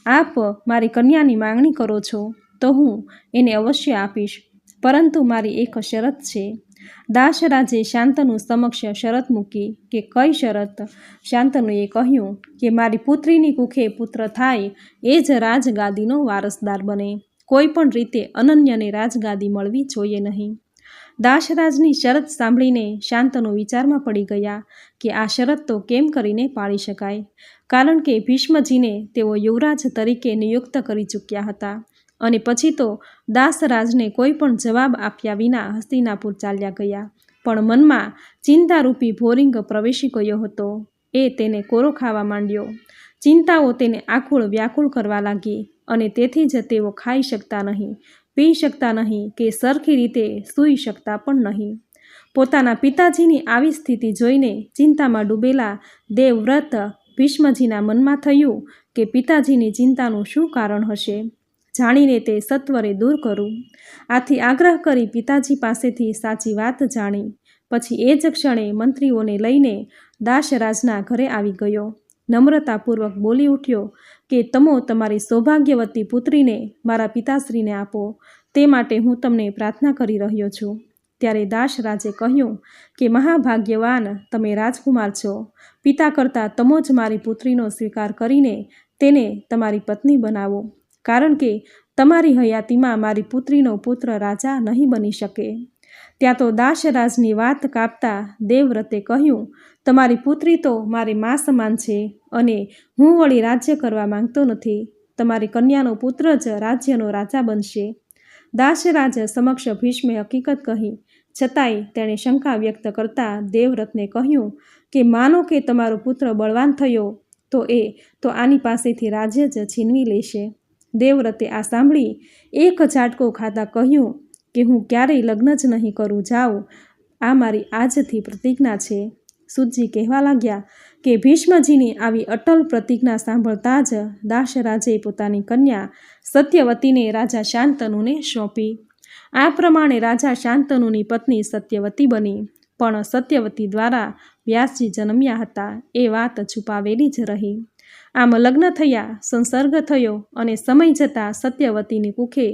આપ મારી કન્યાની માંગણી કરો છો તો હું એને અવશ્ય આપીશ, પરંતુ મારી એક શરત છે. દાસરાજે શાંતનુ સમક્ષ શરત મૂકી કે કઈ શરત? શાંતનુએ કહ્યું કે મારી પુત્રીની કુખે પુત્ર થાય એ જ રાજગાદીનો વારસદાર બને. કોઈ પણ રીતે અનન્યને રાજગાદી મળવી જોઈએ નહીં. દાસરાજની શરત સાંભળીને શાંતનુ વિચારમાં પડી ગયા કે આ શરત તો કેમ કરીને પાળી શકાય, કારણ કે ભીષ્મજીને તેઓ યુવરાજ તરીકે નિયુક્ત કરી ચૂક્યા હતા અને પછી તો દાસરાજને કોઈ પણ જવાબ આપ્યા વિના હસ્તિનાપુર ચાલ્યા ગયા. પણ મનમાં ચિંતારૂપી ભોરિંગ પ્રવેશી ગયો હતો. એ તેને કોરો ખાવા માંડ્યો. ચિંતાઓ તેને આકુળ વ્યાકુળ કરવા લાગી અને તેથી જ તેઓ ખાઈ શકતા નહીં, પી શકતા નહીં કે સરખી રીતે સૂઈ શકતા પણ નહીં. પોતાના પિતાજીની આવી સ્થિતિ જોઈને ચિંતામાં ડૂબેલા દેવવ્રત ભીષ્મજીના મનમાં થયું કે પિતાજીની ચિંતાનું શું કારણ હશે, જાણીને તે સત્વરે દૂર કરું. આથી આગ્રહ કરી પિતાજી પાસેથી સાચી વાત જાણી પછી એ જ ક્ષણે મંત્રીઓને લઈને દાસરાજના ઘરે આવી ગયો. નમ્રતાપૂર્વક બોલી ઉઠ્યો કે તમો તમારી સૌભાગ્યવતી પુત્રીને મારા પિતાશ્રીને આપો, તે માટે હું તમને પ્રાર્થના કરી રહ્યો છું. ત્યારે દાસરાજે કહ્યું કે મહાભાગ્યવાન તમે રાજકુમાર છો. પિતા કરતાં તમો જ મારી પુત્રીનો સ્વીકાર કરીને તેને તમારી પત્ની બનાવો, કારણ કે તમારી હયાતીમાં મારી પુત્રીનો પુત્ર રાજા નહીં બની શકે. ત્યાં તો દાસરાજની વાત કાપતા દેવવ્રતે કહ્યું, તમારી પુત્રી તો મારી મા સમાન છે અને હું વળી રાજ્ય કરવા માંગતો નથી. તમારી કન્યાનો પુત્ર જ રાજ્યનો રાજા બનશે. દાસરાજ સમક્ષ ભીષ્મે હકીકત કહી, છતાંય તેણે શંકા વ્યક્ત કરતા દેવવ્રતને કહ્યું કે માનો કે તમારો પુત્ર બળવાન થયો તો આની પાસેથી રાજ્ય જ છીનવી લેશે. દેવવ્રતે આ સાંભળી એક ઝાટકો ખાતા કહ્યું કે હું ક્યારેય લગ્ન જ નહીં કરું, જાઓ, આ મારી આજથી પ્રતિજ્ઞા છે. સૂતજી કહેવા લાગ્યા કે ભીષ્મજીની આવી અટલ પ્રતિજ્ઞા સાંભળતા જ દાસરાજે પોતાની કન્યા સત્યવતીને રાજા શાંતનુને સોંપી. આ પ્રમાણે રાજા શાંતનુની પત્ની સત્યવતી બની. પણ સત્યવતી દ્વારા વ્યાસજી જન્મ્યા હતા એ વાત છુપાવેલી જ રહી. આમ લગ્ન થયા, સંસર્ગ થયો અને સમય જતાં સત્યવતીની કુખે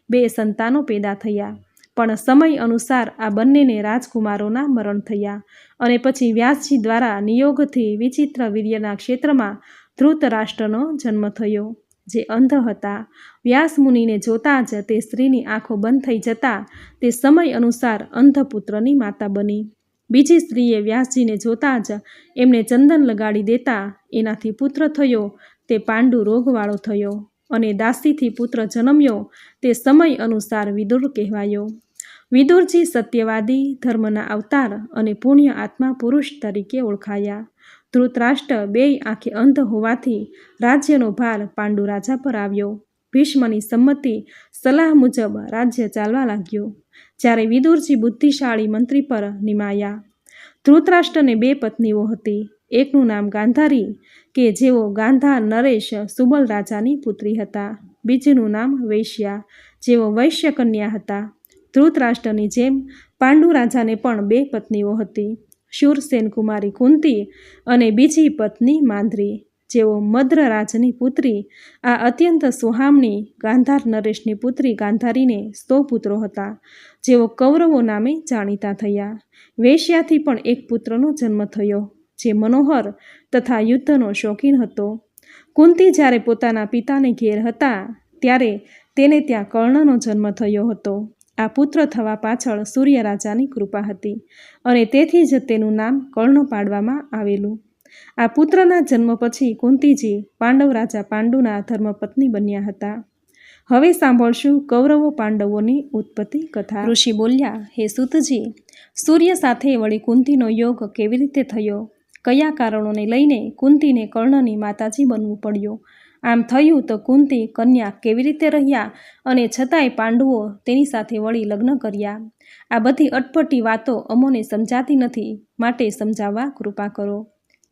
2 સંતાનો પેદા થયા. પણ સમય અનુસાર આ બંનેને રાજકુમારોના મરણ થયા અને પછી વ્યાસજી દ્વારા નિયોગથી વિચિત્ર વીર્યના ક્ષેત્રમાં ધૃતરાષ્ટ્રનો જન્મ થયો, જે અંધ હતા. વ્યાસ મુનિને જોતાં જ તે સ્ત્રીની આંખો બંધ થઈ જતાં તે સમય અનુસાર અંધપુત્રની માતા બની. બીજી સ્ત્રીએ વ્યાસજીને જોતાં જ એમને ચંદન લગાડી દેતા એનાથી પુત્ર થયો, તે પાંડુ રોગવાળો થયો અને દાસીથી પુત્ર જન્મ્યો, તે સમય અનુસાર વિદુર કહેવાયો. વિદુરજી સત્યવાદી, ધર્મના અવતાર અને પુણ્ય આત્મા પુરુષ તરીકે ઓળખાયા. ધૃતરાષ્ટ્ર 2 આંખે અંધ હોવાથી રાજ્યનો ભાર પાંડુ રાજા પર આવ્યો. ભીષ્મની સંમતિ સલાહ મુજબ રાજ્ય ચાલવા લાગ્યું. જ્યારે વિદુરજી બુદ્ધિશાળી મંત્રી પર નિમાયા. ધૃતરાષ્ટ્રને 2 પત્નીઓ હતી. એકનું નામ ગાંધારી કે જેઓ ગાંધાર નરેશ સુબલ રાજાની પુત્રી હતા. બીજીનું નામ વૈશ્યા, જેઓ વૈશ્ય કન્યા હતા. ધૃતરાષ્ટ્રની જેમ પાંડુ રાજાને પણ 2 પત્નીઓ હતી, શૂરસેન કુમારી કુંતી અને બીજી પત્ની માંદ્રી, જેઓ મદ્રરાજની પુત્રી. આ અત્યંત સુહામણી ગાંધાર નરેશની પુત્રી ગાંધારીને 100 પુત્રો હતા, જેઓ કૌરવો નામે જાણીતા થયા. વૈશ્યાથી પણ એક પુત્રનો જન્મ થયો, જે મનોહર તથા યુદ્ધનો શોખીન હતો. કુંતી જ્યારે પોતાના પિતાને ઘેર હતા ત્યારે તેને ત્યાં કર્ણનો જન્મ થયો હતો. આ પુત્ર થવા પાછળ સૂર્યરાજાની કૃપા હતી અને તેથી જ તેનું નામ કર્ણ પાડવામાં આવેલું. આ પુત્રના જન્મ પછી કુંતીજી પાંડવ રાજા પાંડુના ધર્મપત્ની બન્યા હતા. હવે સાંભળશું કૌરવો પાંડવોની ઉત્પત્તિ કથા. ઋષિ બોલ્યા, હે સૂતજી, સૂર્ય સાથે વળી કુંતીનો યોગ કેવી રીતે થયો? કયા કારણોને લઈને કુંતીને કર્ણની માતાજી બનવું પડ્યું? આમ થયું તો કુંતી કન્યા કેવી રીતે રહ્યા અને છતાંય પાંડવો તેની સાથે વળી લગ્ન કર્યા? આ બધી અટપટી વાતો અમોને સમજાતી નથી, માટે સમજાવવા કૃપા કરો.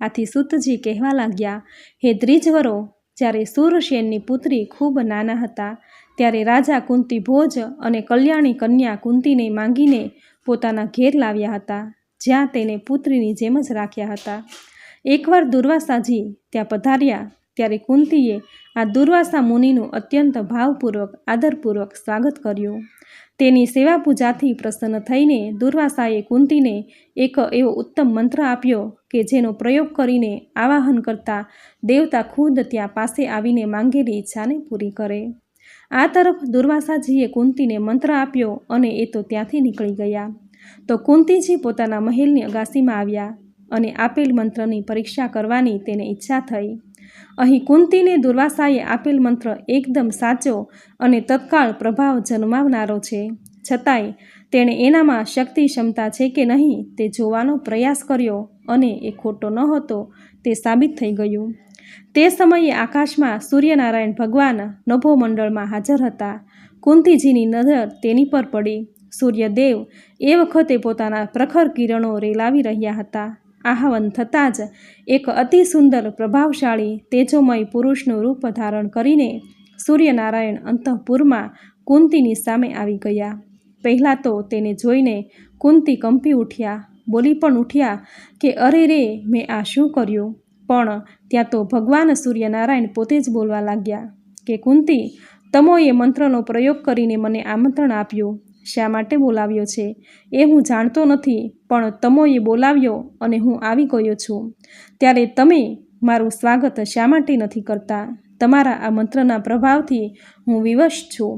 આથી સૂતજી કહેવા લાગ્યા, હે દ્વિજવરો, જ્યારે સૂરસેનની પુત્રી ખૂબ નાના હતા ત્યારે રાજા કુંતી ભોજ અને કલ્યાણી કન્યા કુંતીને માંગીને પોતાના ઘેર લાવ્યા હતા, જ્યાં તેને પુત્રીની જેમ જ રાખ્યા હતા. એકવાર દુર્વાસાજી ત્યાં પધાર્યા ત્યારે કુંતીએ આ દુર્વાસા મુનિનું અત્યંત ભાવપૂર્વક આદરપૂર્વક સ્વાગત કર્યું. તેની સેવા પૂજાથી પ્રસન્ન થઈને દુર્વાસાએ કુંતીને એક એવો ઉત્તમ મંત્ર આપ્યો કે જેનો પ્રયોગ કરીને આવાહન કરતા દેવતા ખુદ ત્યાં પાસે આવીને માંગેલી ઈચ્છાને પૂરી કરે. આ તરફ દુર્વાસાજીએ કુંતીને મંત્ર આપ્યો અને એ તો ત્યાંથી નીકળી ગયા. તો કુંતીજી પોતાના મહેલની અગાસીમાં આવ્યા અને આપેલ મંત્રની પરીક્ષા કરવાની તેને ઈચ્છા થઈ. અહીં કુંતીને દુર્વાસાએ આપેલ મંત્ર એકદમ સાચો અને તત્કાળ પ્રભાવ જન્માવનારો છે, છતાંય તેણે એનામાં શક્તિ ક્ષમતા છે કે નહીં તે જોવાનો પ્રયાસ કર્યો અને એ ખોટો ન હતો તે સાબિત થઈ ગયું. તે સમયે આકાશમાં સૂર્યનારાયણ ભગવાન નભોમંડળમાં હાજર હતા. કુંતીજીની નજર તેની પર પડી. સૂર્યદેવ એ વખતે પોતાના પ્રખર કિરણો રેલાવી રહ્યા હતા. આહવન થતાં જ એક અતિ સુંદર પ્રભાવશાળી તેજોમય પુરુષનું રૂપ ધારણ કરીને સૂર્યનારાયણ અંતઃપુરમાં કુંતીની સામે આવી ગયા. પહેલાં તો તેને જોઈને કુંતી કંપી ઉઠ્યા, બોલી પણ ઉઠ્યા કે અરે રે, મેં આ શું કર્યું? પણ ત્યાં તો ભગવાન સૂર્યનારાયણ પોતે જ બોલવા લાગ્યા કે કુંતી, તમોએ મંત્રનો પ્રયોગ કરીને મને આમંત્રણ આપ્યું. શા માટે બોલાવ્યો છે એ હું જાણતો નથી, પણ તમોએ બોલાવ્યો અને હું આવી ગયો છું. ત્યારે તમે મારું સ્વાગત શા માટે નથી કરતા? તમારા આ મંત્રના પ્રભાવથી હું વિવશ છું.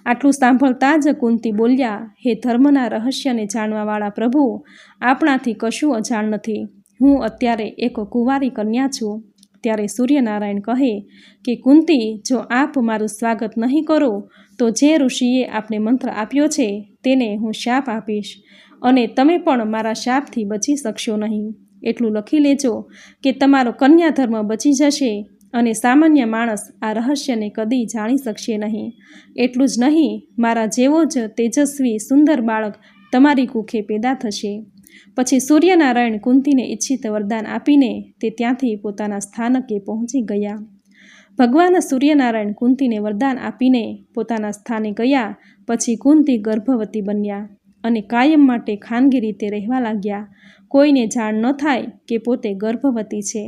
આટલું સાંભળતા જ કુંતી બોલ્યા, હે ધર્મના રહસ્યને જાણવાવાળા પ્રભુ, આપણાથી કશું અજાણ નથી. હું અત્યારે એક કુંવારી કન્યા છું. ત્યારે સૂર્યનારાયણ કહે કે કુંતી, જો આપ મારું સ્વાગત નહીં કરો તો જે ઋષિએ આપને મંત્ર આપ્યો છે તેને હું શાપ આપીશ અને તમે પણ મારા શાપથી બચી શકશો નહીં. એટલું લખી લેજો કે તમારો કન્યા ધર્મ બચી જશે અને સામાન્ય માણસ આ રહસ્યને કદી જાણી શકશે નહીં. એટલું જ નહીં, મારા જેવો જ તેજસ્વી સુંદર બાળક તમારી કુખે પેદા થશે. પછી સૂર્યનારાયણ કુંતીને ઈચ્છિત વરદાન આપીને તે ત્યાંથી પોતાના સ્થાનકે પહોંચી ગયા. ભગવાન સૂર્યનારાયણ કુંતીને વરદાન આપીને પોતાના સ્થાને ગયા. પછી કુંતી ગર્ભવતી બન્યા અને કાયમ માટે ખાનગી રીતે રહેવા લાગ્યા. કોઈને જાણ ન થાય કે પોતે ગર્ભવતી છે.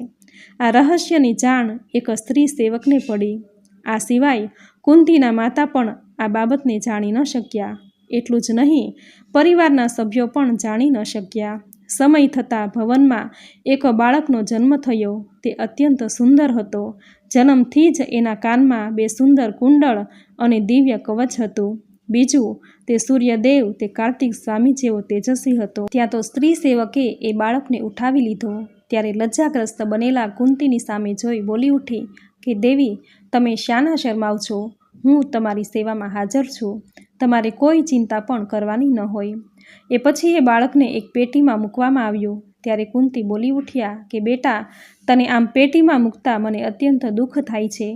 આ રહસ્યની જાણ એક સ્ત્રી સેવકને પડી. આ સિવાય કુંતીના માતા પણ આ બાબતને જાણી ન શક્યા. એટલું જ નહીં, પરિવારના સભ્યો પણ જાણી ન શક્યા. સમય થતાં ભવનમાં એક બાળકનો જન્મ થયો. તે અત્યંત સુંદર હતો. જન્મથી જ એના કાનમાં 2 સુંદર કુંડળ અને દિવ્ય કવચ હતું. બીજું, તે સૂર્યદેવ તે કાર્તિક સ્વામી જેવો તેજસ્વી હતો. ત્યાં તો સ્ત્રી સેવકે એ બાળકને ઉઠાવી લીધો. ત્યારે લજ્જાગ્રસ્ત બનેલા કુંતીની સામે જોઈ બોલી ઉઠી કે દેવી, તમે શાના શરમાવ છો? હું તમારી સેવામાં હાજર છું. તમારે કોઈ ચિંતા પણ કરવાની ન હોય. એ પછી એ બાળકને એક પેટીમાં મૂકવામાં આવ્યું. ત્યારે કુંતી બોલી ઉઠ્યા કે બેટા, તને આમ પેટીમાં મૂકતા મને અત્યંત દુઃખ થાય છે,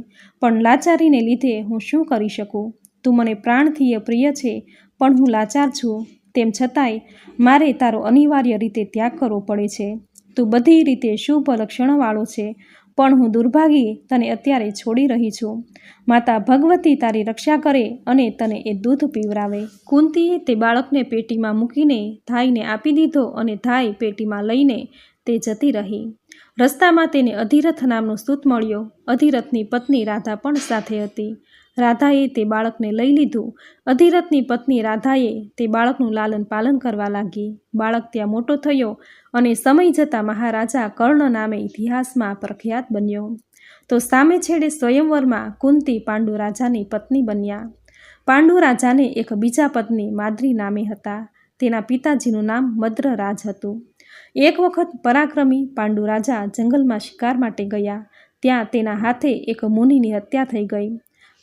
પણ લાચારીને લીધે હું શું કરી શકું? તું મને પ્રાણથી પ્રિય છે, પણ હું લાચાર છું. તેમ છતાંય મારે તારો અનિવાર્ય રીતે ત્યાગ કરવો પડે છે. તું બધી રીતે શુભ લક્ષણવાળો છે, પણ હું દુર્ભાગી તને અત્યારે છોડી રહી છું. માતા ભગવતી તારી રક્ષા કરે અને તને એ દૂધ પીવરાવે. કુંતીએ તે બાળકને પેટીમાં મૂકીને ધાઈને આપી દીધો અને ધાઈ પેટીમાં લઈને તે જતી રહી. રસ્તામાં તેને અધિરથ નામનો સૂત મળ્યો. અધિરથની પત્ની રાધા પણ સાથે હતી. રાધાએ તે બાળકને લઈ લીધું. અધિરથની પત્ની રાધાએ તે બાળકનું લાલન પાલન કરવા લાગી. બાળક ત્યાં મોટો થયો અને સમય જતાં મહારાજા કર્ણ નામે ઇતિહાસમાં પ્રખ્યાત બન્યો. તો સામે છેડે સ્વયંવરમાં કુંતી પાંડુ રાજાની પત્ની બન્યા. પાંડુ રાજાને એક બીજા પત્ની માદ્રી નામે હતા. તેના પિતાજીનું નામ મદ્રરાજ હતું. એક વખત પરાક્રમી પાંડુ રાજા જંગલમાં શિકાર માટે ગયા. ત્યાં તેના હાથે એક મુનિની હત્યા થઈ ગઈ.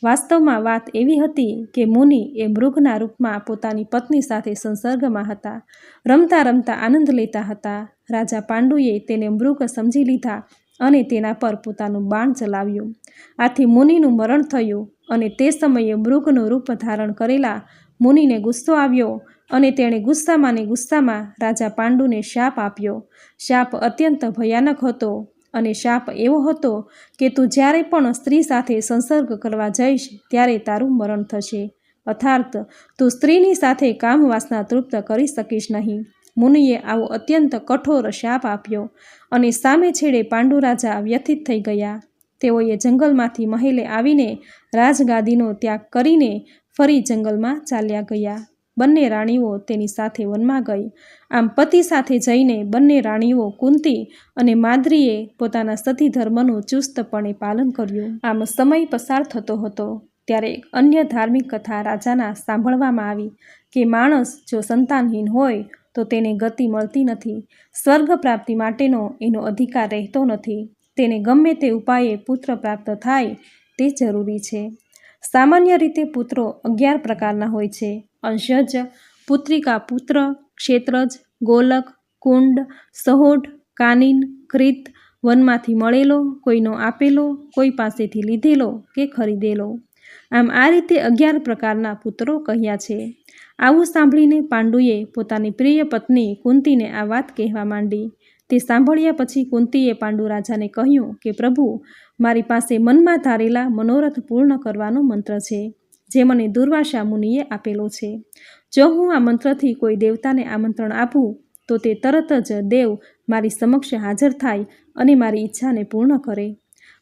વાસ્તવમાં વાત એવી હતી કે મુનિ એ મૃગના રૂપમાં પોતાની પત્ની સાથે સંસર્ગમાં હતા. રમતા રમતા આનંદ લેતા હતા. રાજા પાંડુએ તેને મૃગ સમજી લીધા અને તેના પર પોતાનું બાણ ચલાવ્યું. આથી મુનિનું મરણ થયું અને તે સમયે મૃગનું રૂપ ધારણ કરેલા મુનિને ગુસ્સો આવ્યો અને તેણે ગુસ્સામાં ને ગુસ્સામાં રાજા પાંડુને શાપ આપ્યો. શાપ અત્યંત ભયાનક હતો અને શાપ એવો હતો કે તું જ્યારે પણ સ્ત્રી સાથે સંસર્ગ કરવા જઈશ ત્યારે તારું મરણ થશે, અર્થાત તું સ્ત્રીની સાથે કામ વાસના તૃપ્ત કરી શકીશ નહીં. મુનિએ આવો અત્યંત કઠોર શાપ આપ્યો અને સામે છેડે પાંડુ રાજા વ્યથિત થઈ ગયા. તેઓએ જંગલમાંથી મહેલે આવીને રાજગાદીનો ત્યાગ કરીને ફરી જંગલમાં ચાલ્યા ગયા. બંને રાણીઓ તેની સાથે વનમાં ગઈ. આમ પતિ સાથે જઈને બંને રાણીઓ કુંતી અને માદ્રીએ પોતાના સતી ધર્મનું ચુસ્તપણે પાલન કર્યું. આમ સમય પસાર થતો હતો. ત્યારે એક અન્ય ધાર્મિક કથા રાજાના સાંભળવામાં આવી કે માણસ જો સંતાનહીન હોય તો તેને ગતિ મળતી નથી, સ્વર્ગ પ્રાપ્તિ માટેનો એનો અધિકાર રહેતો નથી, તેને ગમે તે ઉપાયે પુત્ર પ્રાપ્ત થાય તે જરૂરી છે. સામાન્ય રીતે પુત્રો 11 પ્રકારના હોય છે: અંશજ, પુત્રિકા પુત્ર, ક્ષેત્રજ, ગોલક, કુંડ, સહોઢ, કાનિન, કૃત, વનમાંથી મળેલો, કોઈનો આપેલો, કોઈ પાસેથી લીધેલો કે ખરીદેલો. આમ આ રીતે 11 પ્રકારના પુત્રો કહ્યા છે. આવું સાંભળીને પાંડુએ પોતાની પ્રિય પત્ની કુંતીને આ વાત કહેવા માંડી. તે સાંભળ્યા પછી કુંતીએ પાંડુ રાજાને કહ્યું કે પ્રભુ, મારી પાસે મનમાં ધારેલા મનોરથ પૂર્ણ કરવાનો મંત્ર છે, જે મને દુર્વાસા મુનિએ આપેલો છે. જો હું આ મંત્રથી કોઈ દેવતાને આમંત્રણ આપું તો તે તરત જ દેવ મારી સમક્ષ હાજર થાય અને મારી ઈચ્છાને પૂર્ણ કરે.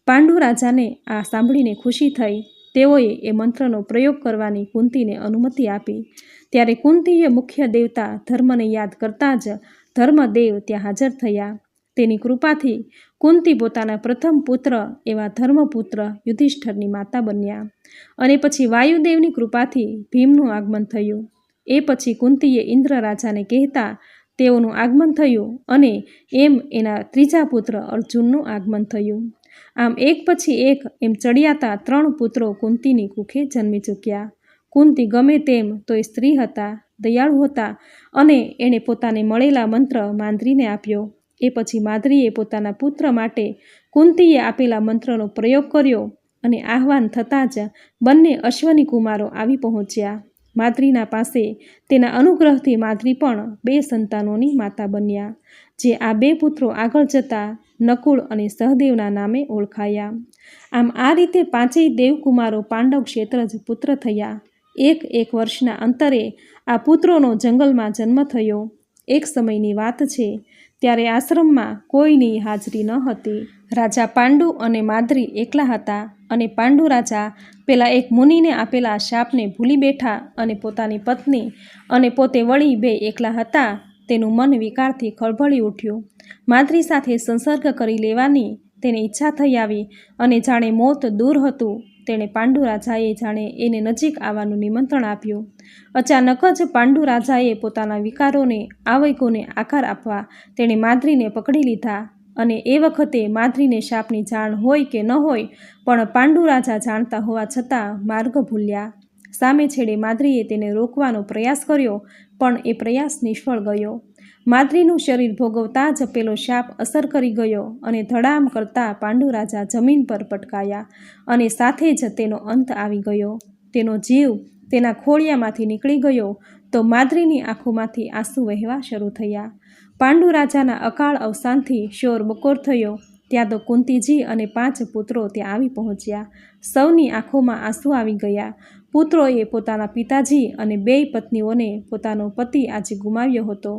પાંડુ રાજાને આ સાંભળીને ખુશી થઈ. તેઓએ એ મંત્રનો પ્રયોગ કરવાની કુંતીને અનુમતિ આપી. ત્યારે કુંતીએ મુખ્ય દેવતા ધર્મને યાદ કરતાં જ ધર્મદેવ ત્યાં હાજર થયા. તેની કૃપાથી કુંતી પોતાના પ્રથમ પુત્ર એવા ધર્મપુત્ર યુધિષ્ઠરની માતા બન્યા. અને પછી વાયુદેવની કૃપાથી ભીમનું આગમન થયું. એ પછી કુંતીએ ઇન્દ્ર રાજાને કહેતા તેઓનું આગમન થયું અને એમ એના ત્રીજા પુત્ર અર્જુનનું આગમન થયું. આમ એક પછી એક એમ ચડિયાતા 3 પુત્રો કુંતીની કુખે જન્મી ચૂક્યા. કુંતી ગમે તેમ તોય સ્ત્રી હતા, દયાળુ હતા અને એણે પોતાને મળેલા મંત્ર માંદ્રીને આપ્યો. એ પછી માદ્રીએ પોતાના પુત્ર માટે કુંતીએ આપેલા મંત્રનો પ્રયોગ કર્યો અને આહ્વાન થતાં જ બંને અશ્વની કુમારો આવી પહોંચ્યા. માદ્રીના પાસે તેના અનુગ્રહથી માદ્રી પણ 2 સંતાનોની માતા બન્યા, જે આ 2 પુત્રો આગળ જતા નકુળ અને સહદેવના નામે ઓળખાયા. આમ આ રીતે 5 દેવકુમારો પાંડવ ક્ષેત્રજ પુત્ર થયા. 1 વર્ષના અંતરે આ પુત્રોનો જંગલમાં જન્મ થયો. એક સમયની વાત છે, ત્યારે આશ્રમમાં કોઈની હાજરી ન હતી. રાજા પાંડુ અને માદ્રી એકલા હતા અને પાંડુ રાજા પેલા એક મુનિને આપેલા શાપને ભૂલી બેઠા અને પોતાની પત્ની અને પોતે વળી 2 એકલા હતા તેનું મન વિકારથી ખળભળી ઉઠ્યું. માદ્રી સાથે સંસર્ગ કરી લેવાની તેને ઈચ્છા થઈ આવી અને જાણે મોત દૂર હતું તેણે પાંડુ રાજાએ જાણે એને નજીક આવવાનું નિમંત્રણ આપ્યું. અચાનક જ પાંડુ રાજાએ પોતાના વિકારોને આવેગોને આકાર આપવા તેણે માદ્રીને પકડી લીધા અને એ વખતે માદ્રીને શાપની જાણ હોય કે ન હોય, પણ પાંડુ રાજા જાણતા હોવા છતાં માર્ગ ભૂલ્યા. સામે છેડે માદ્રીએ તેને રોકવાનો પ્રયાસ કર્યો, પણ એ પ્રયાસ નિષ્ફળ ગયો. માદ્રીનું શરીર ભોગવતા જ પેલો શાપ અસર કરી ગયો અને ધડામ કરતાં પાંડુ રાજા જમીન પર પટકાયા અને સાથે જ તેનો અંત આવી ગયો. તેનો જીવ તેના ખોળિયામાંથી નીકળી ગયો તો માદ્રીની આંખોમાંથી આંસુ વહેવા શરૂ થયા. પાંડુ રાજાના અકાળ અવસાનથી શોર બકોર થયો. ત્યાં તો કુંતીજી અને 5 પુત્રો ત્યાં આવી પહોંચ્યા. સૌની આંખોમાં આંસુ આવી ગયા. પુત્રોએ પોતાના પિતાજી અને 2 પત્નીઓને પોતાનો પતિ આજે ગુમાવ્યો હતો.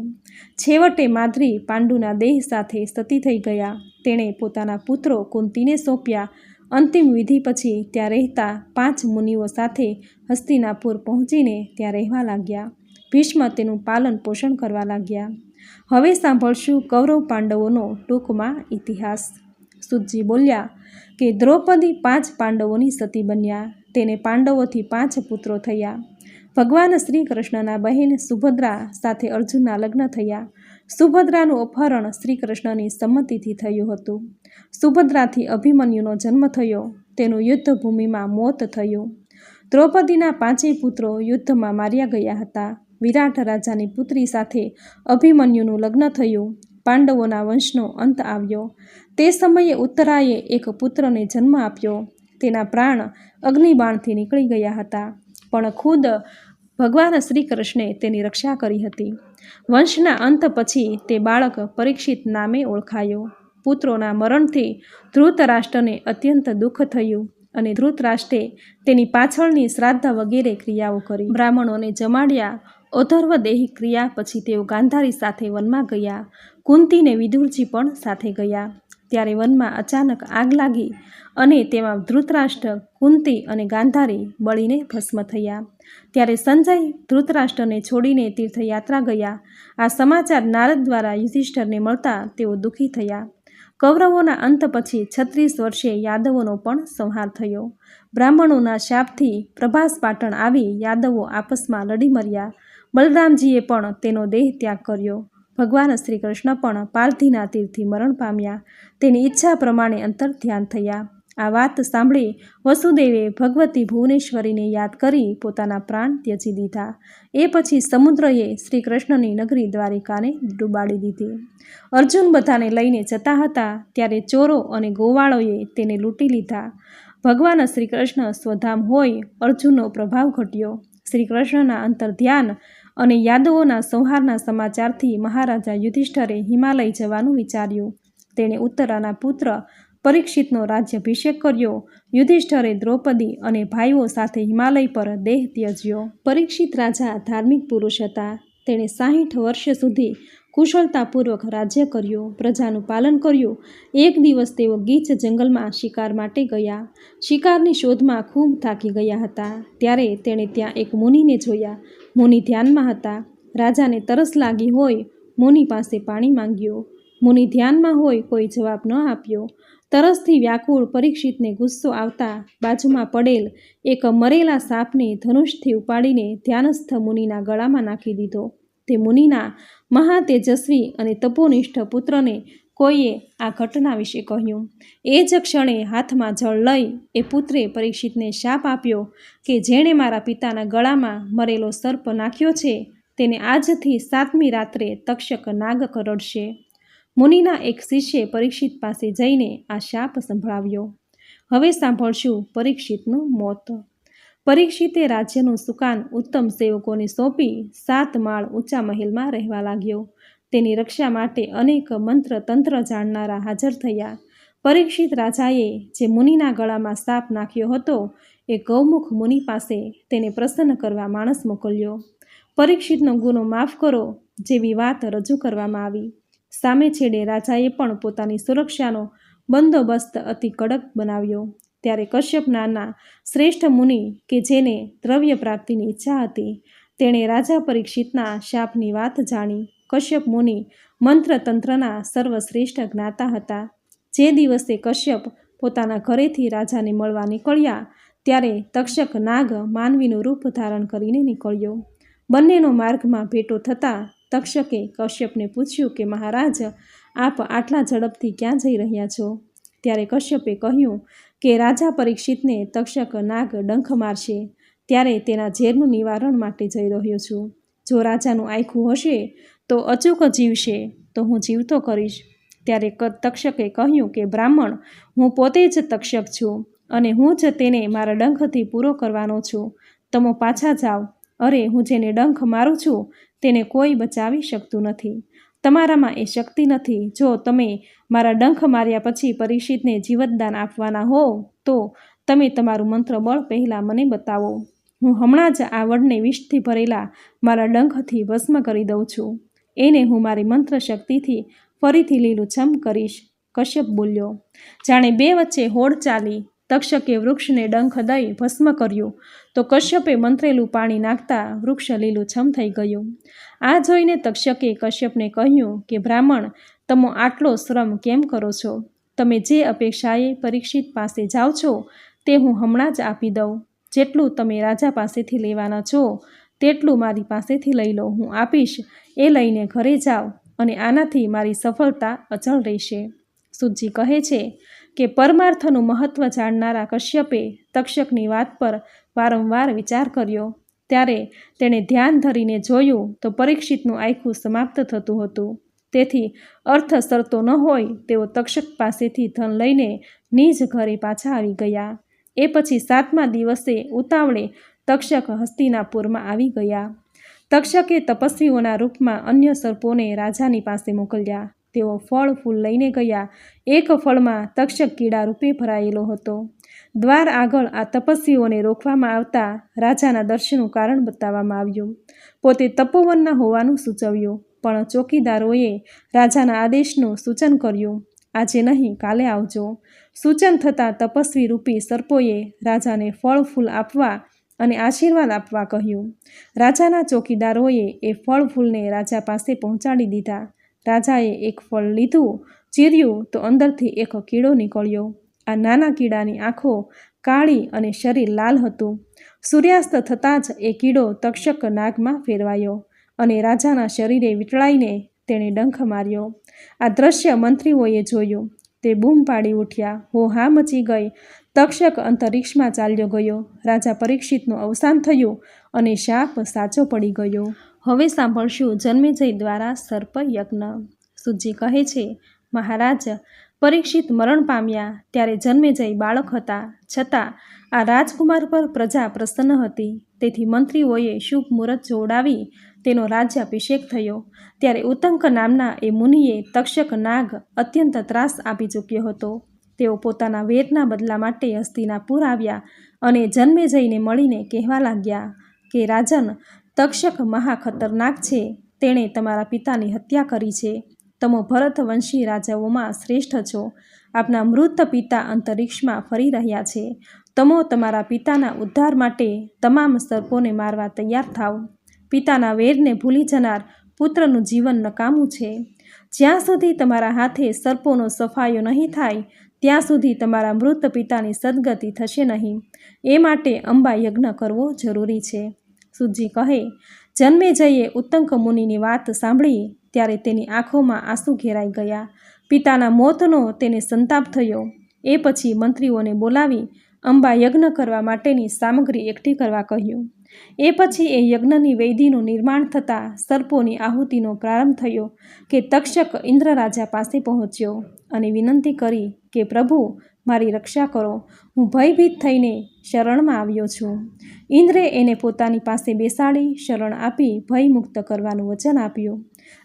છેવટે માદ્રી પાંડુના દેહ સાથે સતી થઈ ગયા. તેણે પોતાના પુત્રો કુંતીને સોંપ્યા. અંતિમ વિધિ પછી ત્યાં રહેતા 5 મુનિઓ સાથે હસ્તિનાપુર પહોંચીને ત્યાં રહેવા લાગ્યા. ભીષ્મ તેનું પાલન પોષણ કરવા લાગ્યા. હવે સાંભળશું કૌરવ પાંડવોનો ટૂંકમાં ઇતિહાસ. સુતજી બોલ્યા કે દ્રૌપદી 5 પાંડવોની સતી બન્યા. તેને પાંડવોથી 5 પુત્રો થયા. ભગવાન શ્રી કૃષ્ણના બહેન સુભદ્રા સાથે અર્જુનના લગ્ન થયા. સુભદ્રાનું અપહરણ શ્રી કૃષ્ણની સંમતિથી થયું હતું. સુભદ્રાથી અભિમન્યુનો જન્મ થયો. તેનું યુદ્ધભૂમિમાં મોત થયું. દ્રૌપદીના 5 પુત્રો યુદ્ધમાં માર્યા ગયા હતા. વિરાટ રાજાની પુત્રી સાથે અભિમન્યુનું લગ્ન થયું. પાંડવોના વંશનો અંત આવ્યો. તે સમયે ઉત્તરાએ એક પુત્રને જન્મ આપ્યો. તેના પ્રાણ અગ્નિબાણથી નીકળી ગયા હતા, પણ ખુદ ભગવાન શ્રી કૃષ્ણે તેની રક્ષા કરી હતી. વંશના અંત પછી તે બાળક પરીક્ષિત નામે ઓળખાયો. પુત્રોના મરણથી ધૃતરાષ્ટ્રને અત્યંત દુઃખ થયું અને ધૃતરાષ્ટ્રે તેની પાછળની શ્રાદ્ધ વગેરે ક્રિયાઓ કરી. બ્રાહ્મણોને જમાડ્યા. ઔધર્વદેહી ક્રિયા પછી તેઓ ગાંધારી સાથે વનમાં ગયા. કુંતીને વિદુરજી પણ સાથે ગયા. ત્યારે વનમાં અચાનક આગ લાગી અને તેમાં ધૃતરાષ્ટ્ર, કુંતી અને ગાંધારી બળીને ભસ્મ થયા. ત્યારે સંજય ધૃતરાષ્ટ્રને છોડીને તીર્થયાત્રા ગયા. આ સમાચાર નારદ દ્વારા યુધિષ્ઠરને મળતા તેઓ દુઃખી થયા. કૌરવોના અંત પછી 36 વર્ષે યાદવોનો પણ સંહાર થયો. બ્રાહ્મણોના શાપથી પ્રભાસ પાટણ આવી યાદવો આપસમાં લડી મર્યા. બલરામજીએ પણ તેનો દેહ ત્યાગ કર્યો. ભગવાન શ્રી કૃષ્ણ પણ પાલધીના તીરથી મરણ પામ્યા. તેની ઈચ્છા પ્રમાણે અંતર ધ્યાન થયા. આ વાત સાંભળી વસુદેવે ભગવતી ભુવનેશ્વરીને યાદ કરી પોતાના પ્રાણ ત્યજી દીધા. એ પછી સમુદ્રએ શ્રી કૃષ્ણની નગરી દ્વારિકાને ડૂબાડી દીધી. અર્જુન બધાને લઈને જતા હતા ત્યારે ચોરો અને ગોવાળોએ તેને લૂંટી લીધા. ભગવાન શ્રી કૃષ્ણ સ્વધામ હોય અર્જુનનો પ્રભાવ ઘટ્યો. શ્રી કૃષ્ણના અંતર ધ્યાન અને યાદવોના સંહારના સમાચારથી મહારાજા યુધિષ્ઠરે હિમાલય જવાનું વિચાર્યું. તેણે ઉત્તરાના પુત્ર પરીક્ષિતનો રાજ્યાભિષેક કર્યો. યુધિષ્ઠરે દ્રૌપદી અને ભાઈઓ સાથે હિમાલય પર દેહ ત્યજ્યો. પરીક્ષિત રાજા ધાર્મિક પુરુષ હતા. તેણે 60 વર્ષ સુધી કુશળતાપૂર્વક રાજ્ય કર્યું, પ્રજાનું પાલન કર્યું. એક દિવસ તેઓ ગીચ જંગલમાં શિકાર માટે ગયા. શિકારની શોધમાં ખૂબ થાકી ગયા હતા. ત્યારે તેણે ત્યાં એક મુનિને જોયા. મુનિ ધ્યાનમાં હતા. રાજાને તરસ લાગી હોય મુનિ પાસે પાણી માંગ્યું. મુનિ ધ્યાનમાં હોય કોઈ જવાબ ન આપ્યો. તરસથી વ્યાકુળ પરીક્ષિતને ગુસ્સો આવતા બાજુમાં પડેલ એક મરેલા સાપને ધનુષથી ઉપાડીને ધ્યાનસ્થ મુનિના ગળામાં નાખી દીધો. તે મુનિના મહાતેજસ્વી અને તપોનિષ્ઠ પુત્રને કોઈએ આ ઘટના વિશે કહ્યું. એ જ ક્ષણે હાથમાં જળ લઈ એ પુત્રે પરીક્ષિતને શાપ આપ્યો કે જેણે મારા પિતાના ગળામાં મરેલો સર્પ નાખ્યો છે તેને આજથી 7મી રાત્રે તક્ષક નાગ કરડશે. મુનિના એક શિષ્યે પરીક્ષિત પાસે જઈને આ શાપ સંભળાવ્યો. હવે સાંભળશું પરીક્ષિતનું મોત. પરીક્ષિતે રાજ્યનું સુકાન ઉત્તમ સેવકોને સોંપી 7 માળ ઊંચા મહેલમાં રહેવા લાગ્યો. તેની રક્ષા માટે અનેક મંત્ર તંત્ર જાણનારા હાજર થયા. પરીક્ષિત રાજાએ જે મુનિના ગળામાં સાપ નાખ્યો હતો એ ગૌમુખ મુનિ પાસે તેને પ્રસન્ન કરવા માણસ મોકલ્યો. પરીક્ષિતનો ગુનો માફ કરો જેવી વાત રજૂ કરવામાં આવી. સામે છેડે રાજાએ પણ પોતાની સુરક્ષાનો બંદોબસ્ત અતિ કડક બનાવ્યો. ત્યારે કશ્યપ નામના શ્રેષ્ઠ મુનિ કે જેને દ્રવ્ય પ્રાપ્તિની ઈચ્છા હતી તેણે રાજા પરીક્ષિતના શાપની વાત જાણી. કશ્યપ મુનિ મંત્રતંત્રના સર્વશ્રેષ્ઠ જ્ઞાતા હતા. જે દિવસે કશ્યપ પોતાના ઘરેથી રાજાને મળવા નીકળ્યા ત્યારે તક્ષક નાગ માનવીનું રૂપ ધારણ કરીને નીકળ્યો. બંનેનો માર્ગમાં ભેટો થતાં તક્ષકે કશ્યપને પૂછ્યું કે મહારાજ, આપ આટલા ઝડપથી ક્યાં જઈ રહ્યા છો? ત્યારે કશ્યપે કહ્યું કે રાજા પરીક્ષિતને તક્ષક નાગ ડંખ મારશે ત્યારે તેના ઝેરનું નિવારણ માટે જઈ રહ્યો છું. જો રાજાનું આયખું હશે તો અચૂક જીવશે તો હું જીવતો કરીશ. ત્યારે તક્ષકે કહ્યું કે બ્રાહ્મણ, હું પોતે જ તક્ષક છું અને હું જ તેને મારા ડંખથી પૂરો કરવાનો છું. તમે પાછા જાઓ. અરે, હું જેને ડંખ મારું છું તેને કોઈ બચાવી શકતું નથી. તમારામાં એ શક્તિ નથી. જો તમે મારા ડંખ માર્યા પછી પરીક્ષિતને જીવતદાન આપવાના હો તો તમે તમારું મંત્ર બળ પહેલાં મને બતાવો. હું હમણાં જ આ વડને વિષથી ભરેલા મારા ડંખથી ભસ્મ કરી દઉં છું. એને હું મારી મંત્ર શક્તિથી ફરીથી લીલુંછમ કરીશ. કશ્યપ બોલ્યો. જાણે બે વચ્ચે હોડ ચાલી. તક્ષકે વૃક્ષને ડંખ દઈ ભસ્મ કર્યું તો કશ્યપે મંત્રેલું પાણી નાખતા વૃક્ષ લીલુંછમ થઈ ગયું. આ જોઈને તક્ષકે કશ્યપને કહ્યું કે બ્રાહ્મણ, તમે આટલો શ્રમ કેમ કરો છો? તમે જે અપેક્ષાએ પરીક્ષિત પાસે જાઓ છો તે હું હમણાં જ આપી દઉં. જેટલું તમે રાજા પાસેથી લેવાના છો તેટલું મારી પાસેથી લઈ લો. હું આપીશ. એ લઈને ઘરે જાઓ અને આનાથી મારી સફળતા અચળ રહેશે. સુતજી કહે છે કે પરમાર્થનું મહત્ત્વ જાણનારા કશ્યપે તક્ષકની વાત પર વારંવાર વિચાર કર્યો. ત્યારે તેણે ધ્યાન ધરીને જોયું તો પરીક્ષિતનું આયખું સમાપ્ત થતું હતું. તેથી અર્થ સરતો ન હોય તેઓ તક્ષક પાસેથી ધન લઈને નિજ ઘરે પાછા આવી ગયા. એ પછી 7મા દિવસે ઉતાવળે તક્ષક હસ્તિનાપુરમાં આવી ગયા. તક્ષકે તપસ્વીઓના રૂપમાં અન્ય સર્પોને રાજાની પાસે મોકલ્યા. તેઓ ફળ ફૂલ લઈને ગયા. એક ફળમાં તક્ષક કીડા રૂપે ભરાયેલો હતો. દ્વાર આગળ આ તપસ્વીઓને રોકવામાં આવતા રાજાના દર્શનનું કારણ બતાવવામાં આવ્યું. પોતે તપોવનના હોવાનું સૂચવ્યું, પણ ચોકીદારોએ રાજાના આદેશનું સૂચન કર્યું. આજે નહીં, કાલે આવજો. સૂચન થતાં તપસ્વી રૂપી સર્પોએ રાજાને ફળ ફૂલ આપવા અને આશીર્વાદ આપવા કહ્યું. રાજાના ચોકીદારોએ એ ફળ ફૂલને રાજા પાસે પહોંચાડી દીધા. રાજાએ એક ફળ લીધું ચીર્યું તો અંદરથી એક કીડો નીકળ્યો. આ નાના કીડાની આંખો કાળી અને શરીર લાલ હતું. સૂર્યાસ્ત થતાં જ એ કીડો તક્ષક નાગમાં ફેરવાયો અને રાજાના શરીરે વીંટળાઈને તેણે ડંખ માર્યો. આ દ્રશ્ય મંત્રીઓએ જોયું. તે બૂમ પાડી ઉઠ્યા. હો હા મચી ગઈ. તક્ષક અંતરિક્ષમાં ચાલ્યો ગયો. રાજા પરીક્ષિતનું અવસાન થયું અને શાપ સાચો પડી ગયો. હવે સાંભળશું જન્મેજય દ્વારા સર્પ યજ્ઞ. સુજી કહે છે, મહારાજ, પરીક્ષિત મરણ પામ્યા ત્યારે જન્મેજય બાળક હતા, છતાં આ રાજકુમાર પર પ્રજા પ્રસન્ન હતી. તેથી મંત્રીઓએ શુભ મુહૂર્ત જોડાવી તેનો રાજ્યાભિષેક થયો. ત્યારે ઉત્તંક નામના એ મુનિએ તક્ષક નાગ અત્યંત ત્રાસ આપી ચૂક્યો હતો. તેઓ પોતાના વેરના બદલા માટે હસ્તિનાપુર આવ્યા અને જન્મેજયને મળીને કહેવા લાગ્યા કે રાજન, તક્ષક મહા ખતરનાક છે. તેણે તમારા પિતાની હત્યા કરી છે. તમે ભરતવંશી રાજાઓમાં શ્રેષ્ઠ છો. આપના મૃત પિતા અંતરિક્ષમાં ફરી રહ્યા છે. તમે તમારા પિતાના ઉદ્ધાર માટે તમામ સર્પોને મારવા તૈયાર થાવ. પિતાના વેરને ભૂલી જનાર પુત્રનું જીવન નકામું છે. જ્યાં સુધી તમારા હાથે સર્પોનો સફાયો નહીં થાય ત્યાં સુધી તમારા મૃત પિતાની સદગતિ થશે નહીં. એ માટે અંબા યજ્ઞ કરવો જરૂરી છે. સુજી કહે, જન્મેજયે ઉત્તંક મુનિની વાત સાંભળી ત્યારે તેની આંખોમાં આંસુ ઘેરાઈ ગયા. પિતાના મોતનો તેને સંતાપ થયો. એ પછી મંત્રીઓને બોલાવી અંબા યજ્ઞ કરવા માટેની સામગ્રી એકઠી કરવા કહ્યું. એ પછી એ યજ્ઞની વેદીનું નિર્માણ થતાં સર્પોની આહુતિનો પ્રારંભ થયો કે તક્ષક ઇન્દ્ર રાજા પાસે પહોંચ્યો અને વિનંતી કરી કે પ્રભુ, મારી રક્ષા કરો. હું ભયભીત થઈને શરણમાં આવ્યો છું. ઇન્દ્રે એને પોતાની પાસે બેસાડી શરણ આપી ભયમુક્ત કરવાનું વચન આપ્યું.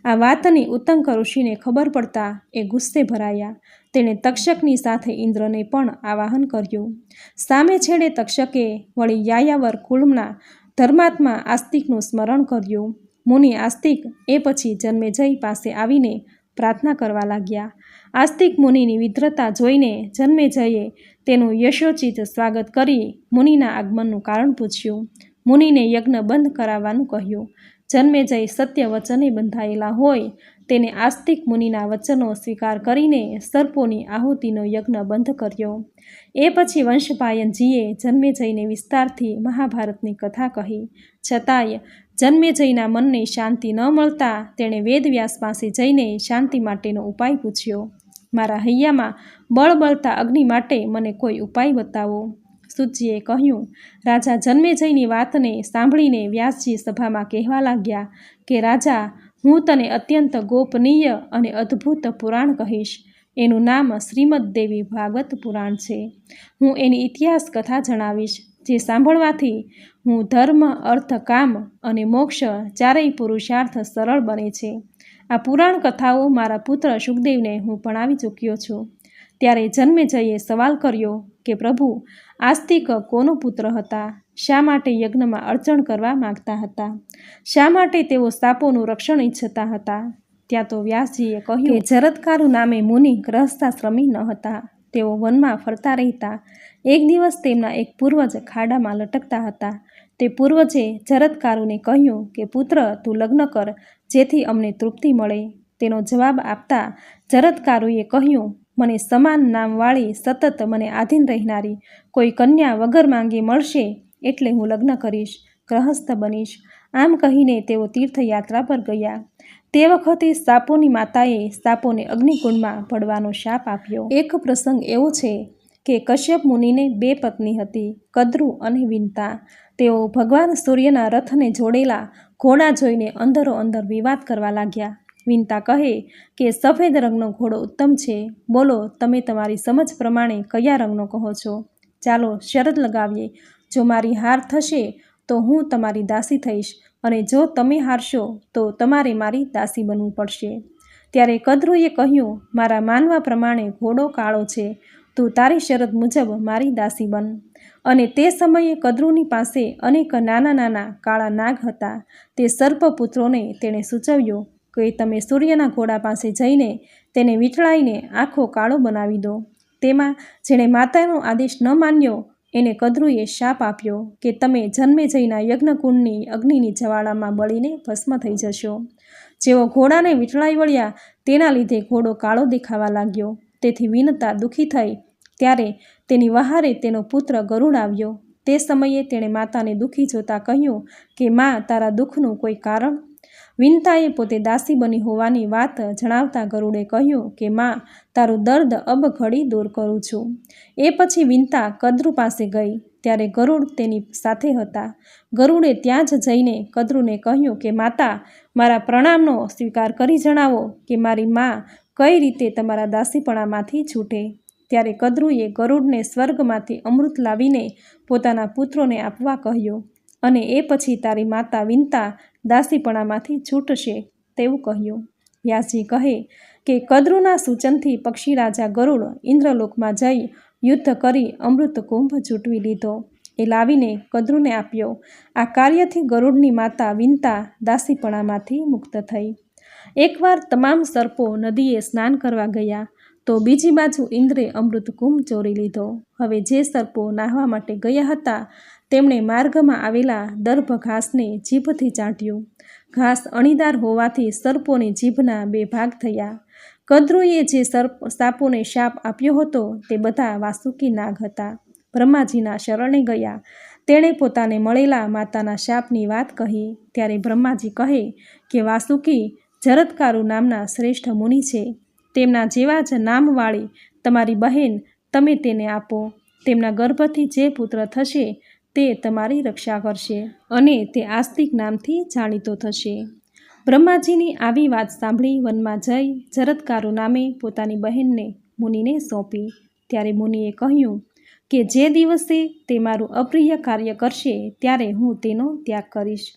આ વાતની ઉત્તંક ઋષિને ખબર પડતા એ ગુસ્સે ભરાયા. તેણે તક્ષકની સાથે ઇન્દ્રને પણ આવાહન કર્યું. સામે છેડે તક્ષકે વળી યાયાવર કુળના ધર્માત્મા આસ્તિકનું સ્મરણ કર્યું. મુનિ આસ્તિક એ પછી જન્મેજય પાસે આવીને પ્રાર્થના કરવા લાગ્યા. આસ્તિક મુનિની વિદ્રતા જોઈને જન્મેજયે તેનું યશોચિત સ્વાગત કરી મુનિના આગમનનું કારણ પૂછ્યું. મુનિને યજ્ઞ બંધ કરાવવાનું કહ્યું. જન્મેજય સત્ય વચને બંધાયેલા હોય તેને આસ્તિક મુનિના વચનો સ્વીકાર કરીને સર્પોની આહુતિનો યજ્ઞ બંધ કર્યો. એ પછી વંશપાયનજીએ જન્મેજયને વિસ્તારથી મહાભારતની કથા કહી. છતાંય જન્મેજયના મનને શાંતિ ન મળતા તેણે વેદવ્યાસ પાસે જઈને શાંતિ માટેનો ઉપાય પૂછ્યો. મારા હૈયામાં બળબળતા અગ્નિ માટે મને કોઈ ઉપાય બતાવો. સુજીએ કહ્યું. રાજા જન્મેજયની વાતને સાંભળીને વ્યાસજી સભામાં કહેવા લાગ્યા કે રાજા, હું તને અત્યંત ગોપનીય અને અદ્ભુત પુરાણ કહીશ. એનું નામ શ્રીમદ દેવી ભાગવત પુરાણ છે. હું એની ઇતિહાસ કથા જણાવીશ, જે સાંભળવાથી હું ધર્મ, અર્થ, કામ અને મોક્ષ ચારેય પુરુષાર્થ સરળ બને છે. આ પુરાણ કથાઓ મારા પુત્ર સુખદેવને હું ભણાવી ચૂક્યો છું. ત્યારે જન્મેજયે સવાલ કર્યો કે પ્રભુ, આસ્તિક કોનો પુત્ર હતા? શા માટે યજ્ઞમાં અડચણ કરવા માગતા હતા? શા માટે તેઓ સાપોનું રક્ષણ ઈચ્છતા હતા? ત્યાં તો વ્યાસજીએ કહ્યું કે જરત્કારુ નામે મુનિ ગ્રહસ્થાશ્રમી ન હતા. તેઓ વનમાં ફરતા રહેતા. એક દિવસ તેમના એક પૂર્વજ ખાડામાં લટકતા હતા. તે પૂર્વજે જરત્કારુને કહ્યું કે પુત્ર, તું લગ્ન કર, જેથી અમને તૃપ્તિ મળે. તેનો જવાબ આપતા જરત્કારુએ કહ્યું, મને સમાન નામવાળી સતત મને આધીન રહેનારી કોઈ કન્યા વગર માંગે મળશે એટલે હું લગ્ન કરીશ, ગ્રહસ્થ બનીશ. આમ કહીને તેઓ તીર્થયાત્રા પર ગયા. તે વખતે સાપોની માતાએ સાપોને અગ્નિકુંડમાં પડવાનો શાપ આપ્યો. એક પ્રસંગ એવો છે કે કશ્યપ મુનિને 2 પત્ની હતી, કદ્રુ અને વિંતા. તેઓ ભગવાન સૂર્યના રથને જોડેલા ઘોડા જોઈને અંદરો અંદર વિવાદ કરવા લાગ્યા. વિંતા કહે કે સફેદ રંગનો ઘોડો ઉત્તમ છે. બોલો, તમે તમારી સમજ પ્રમાણે કયા રંગનો કહો છો? ચાલો શરત લગાવીએ. જો મારી હાર થશે તો હું તમારી દાસી થઈશ, અને જો તમે હારશો તો તમારે મારી દાસી બનવું પડશે. ત્યારે કદ્રુએ કહ્યું, મારા માનવા પ્રમાણે ઘોડો કાળો છે. તું તારી શરત મુજબ મારી દાસી બન. અને તે સમયે કદ્રુની પાસે અનેક નાના નાના કાળા નાગ હતા. તે સર્પપુત્રોને તેણે સૂચવ્યું કે તમે સૂર્યના ઘોડા પાસે જઈને તેને વીંટળાઈને આખો કાળો બનાવી દો. તેમાં જેણે માતાનો આદેશ ન માન્યો એને કદ્રુએ શાપ આપ્યો કે તમે જન્મેજયના યજ્ઞકુંડની અગ્નિની જ્વાળામાં બળીને ભસ્મ થઈ જશો. જેઓ ઘોડાને વીંટળાઈ વળ્યા તેના લીધે ઘોડો કાળો દેખાવા લાગ્યો. તેથી વિનતા દુઃખી થઈ ત્યારે તેની વહારે તેનો પુત્ર ગરુડ આવ્યો. તે સમયે તેણે માતાને દુઃખી જોતા કહ્યું કે માં, તારા દુઃખનું કોઈ કારણ? વિનતાએ પોતે દાસી બની હોવાની વાત જણાવતા ગરુડે કહ્યું કે માં, તારું દર્દ અબ ઘડી દૂર કરું છું. એ પછી વિનતા કદ્રુ પાસે ગઈ ત્યારે ગરુડ તેની સાથે હતા. ગરુડે ત્યાં જ જઈને કદ્રુને કહ્યું કે માતા, મારા પ્રણામનો સ્વીકાર કરી જણાવો કે મારી માં કઈ રીતે તમારા દાસીપણામાંથી છૂટે. ત્યારે કદ્રુએ ગરુડને સ્વર્ગમાંથી અમૃત લાવીને પોતાના પુત્રોને આપવા કહ્યું અને એ પછી તારી માતા વિનતા દાસીપણામાંથી છૂટશે તેવું કહ્યું. વ્યાસજી કહે કે કદ્રુના સૂચનથી પક્ષી રાજા ગરુડ ઇન્દ્રલોકમાં જઈ યુદ્ધ કરી અમૃત કુંભ જૂટવી લીધો. એ લાવીને કદ્રુને આપ્યો. આ કાર્યથી ગરુડની માતા વિનતા દાસીપણામાંથી મુક્ત થઈ. એકવાર તમામ સર્પો નદીએ સ્નાન કરવા ગયા તો બીજી બાજુ ઇન્દ્રે અમૃત કુંભ ચોરી લીધો. હવે જે સર્પો નાહવા માટે ગયા હતા તેમણે માર્ગમાં આવેલા દર્ભ ઘાસને જીભથી ચાટ્યું. ઘાસ અણીદાર હોવાથી સર્પોની જીભના 2 ભાગ થયા. કદ્રુએ જે સાપોને શાપ આપ્યો હતો તે બધા વાસુકી નાગ હતા. બ્રહ્માજીના શરણે ગયા. તેણે પોતાને મળેલા માતાના શાપની વાત કહી ત્યારે બ્રહ્માજી કહે કે વાસુકી જરત્કારુ નામના શ્રેષ્ઠ મુનિ છે. તેમના જેવા જ નામવાળી તમારી બહેન તમે તેને આપો. તેમના ગર્ભથી જે પુત્ર થશે તે તમારી રક્ષા કરશે અને તે આસ્તિક નામથી જાણીતો થશે. બ્રહ્માજીની આવી વાત સાંભળી વનમાં જઈ જરત્કારુ નામે પોતાની બહેનને મુનિને સોંપી. ત્યારે મુનિએ કહ્યું કે જે દિવસે તે મારું અપ્રિય કાર્ય કરશે ત્યારે હું તેનો ત્યાગ કરીશ.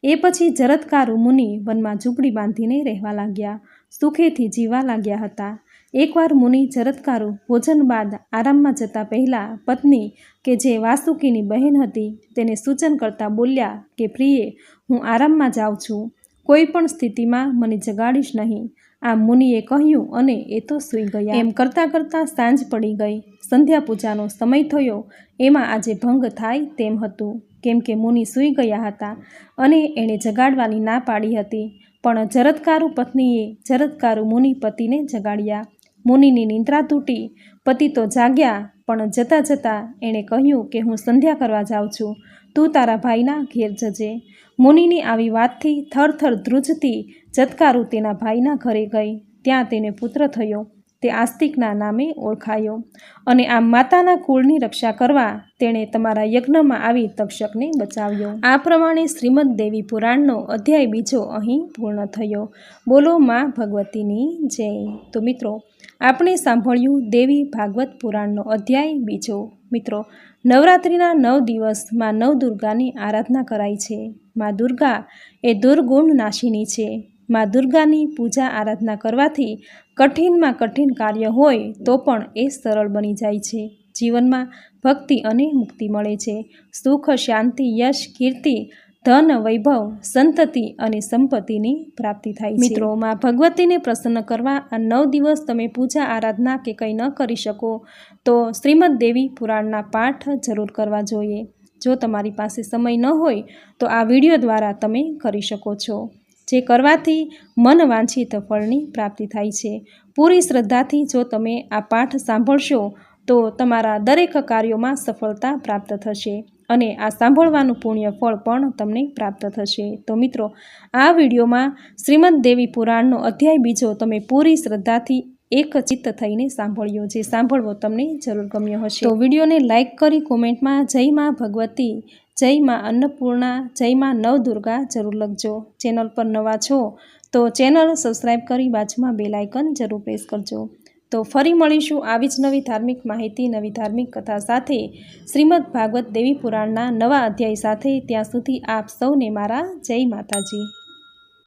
એ પછી જરત્કારુ મુનિ વનમાં ઝૂંપડી બાંધીને રહેવા લાગ્યા. સુખેથી જીવવા લાગ્યા હતા. એકવાર મુનિ જરત્કારુ ભોજન બાદ આરામમાં જતા પહેલાં પત્ની કે જે વાસુકીની બહેન હતી તેને સૂચન કરતા બોલ્યા કે પ્રિયે, હું આરામમાં જાઉં છું. કોઈ પણ સ્થિતિમાં મને જગાડીશ નહીં. આમ મુનિએ કહ્યું અને એ તો સૂઈ ગયા. એમ કરતાં કરતાં સાંજ પડી ગઈ. સંધ્યા પૂજાનો સમય થયો. એમાં આજે ભંગ થાય તેમ હતું કેમ કે મુનિ સૂઈ ગયા હતા અને એણે જગાડવાની ના પાડી હતી. પણ જરત્કારુ પત્નીએ જરત્કારુ મુનિ પતિને જગાડ્યા. મુનિની નિંદ્રા તૂટી. પતિ તો જાગ્યા પણ જતાં જતાં એણે કહ્યું કે હું સંધ્યા કરવા જાઉં છું, તું તારા ભાઈના ઘેર જજે. મુનિની આવી વાતથી થરથર ધ્રુજતી જરત્કારુ તેના ભાઈના ઘરે ગઈ. ત્યાં તેને પુત્ર થયો. તે આસ્તિકના નામે ઓળખાયો અને આમ માતાના કુળની રક્ષા કરવા તેણે તમારા યજ્ઞમાં આવી તક્ષકને બચાવ્યો. આ પ્રમાણે શ્રીમદ દેવી પુરાણનો અધ્યાય 2 અહીં પૂર્ણ થયો. બોલો માં ભગવતીની જય. તો મિત્રો, આપણે સાંભળ્યું દેવી ભાગવત પુરાણનો અધ્યાય 2. મિત્રો, નવરાત્રિના 9 દિવસ માં નવદુર્ગાની આરાધના કરાય છે. માં દુર્ગા એ દુર્ગુણ નાશિની છે. માં દુર્ગાની પૂજા આરાધના કરવાથી કઠિનમાં કઠિન કાર્ય હોય તો પણ એ સરળ બની જાય છે. જીવનમાં ભક્તિ અને મુક્તિ મળે છે. સુખ, શાંતિ, યશ, કીર્તિ, ધન, વૈભવ, સંતતિ અને સંપત્તિની પ્રાપ્તિ થાય છે. મિત્રો, માં ભગવતીને પ્રસન્ન કરવા આ 9 દિવસ તમે પૂજા આરાધના કે કંઈ ન કરી શકો તો શ્રીમદ દેવી પુરાણના પાઠ જરૂર કરવા જોઈએ. જો તમારી પાસે સમય ન હોય તો આ વિડીયો દ્વારા તમે કરી શકો છો, જે કરવાથી મન વાંછિત ફળની પ્રાપ્તિ થાય છે. પૂરી શ્રદ્ધાથી જો તમે આ પાઠ સાંભળશો તો તમારા દરેક કાર્યોમાં સફળતા પ્રાપ્ત થશે અને આ સાંભળવાનું પુણ્ય ફળ પણ તમને પ્રાપ્ત થશે. તો મિત્રો, આ વિડીયોમાં શ્રીમદ દેવી પુરાણનો અધ્યાય 2 તમે પૂરી શ્રદ્ધાથી એક ચિત્ત થઈને સાંભળ્યો. જે સાંભળવો તમને જરૂર ગમ્યો હશે તો વિડીયોને લાઇક કરી કોમેન્ટમાં જય માં ભગવતી, જય માં અન્નપૂર્ણા, જય માં નવદુર્ગા જરૂર લખજો. ચેનલ પર નવા છો તો ચેનલ સબસ્ક્રાઈબ કરી બાજુમાં બેલ આઇકન જરૂર પ્રેસ કરજો. તો ફરી મળીશું આવી જ નવી ધાર્મિક માહિતી, નવી ધાર્મિક કથા સાથે, શ્રીમદ ભાગવત દેવી પુરાણના નવા અધ્યાય સાથે. ત્યાં સુધી આપ સૌને મારા જય માતાજી.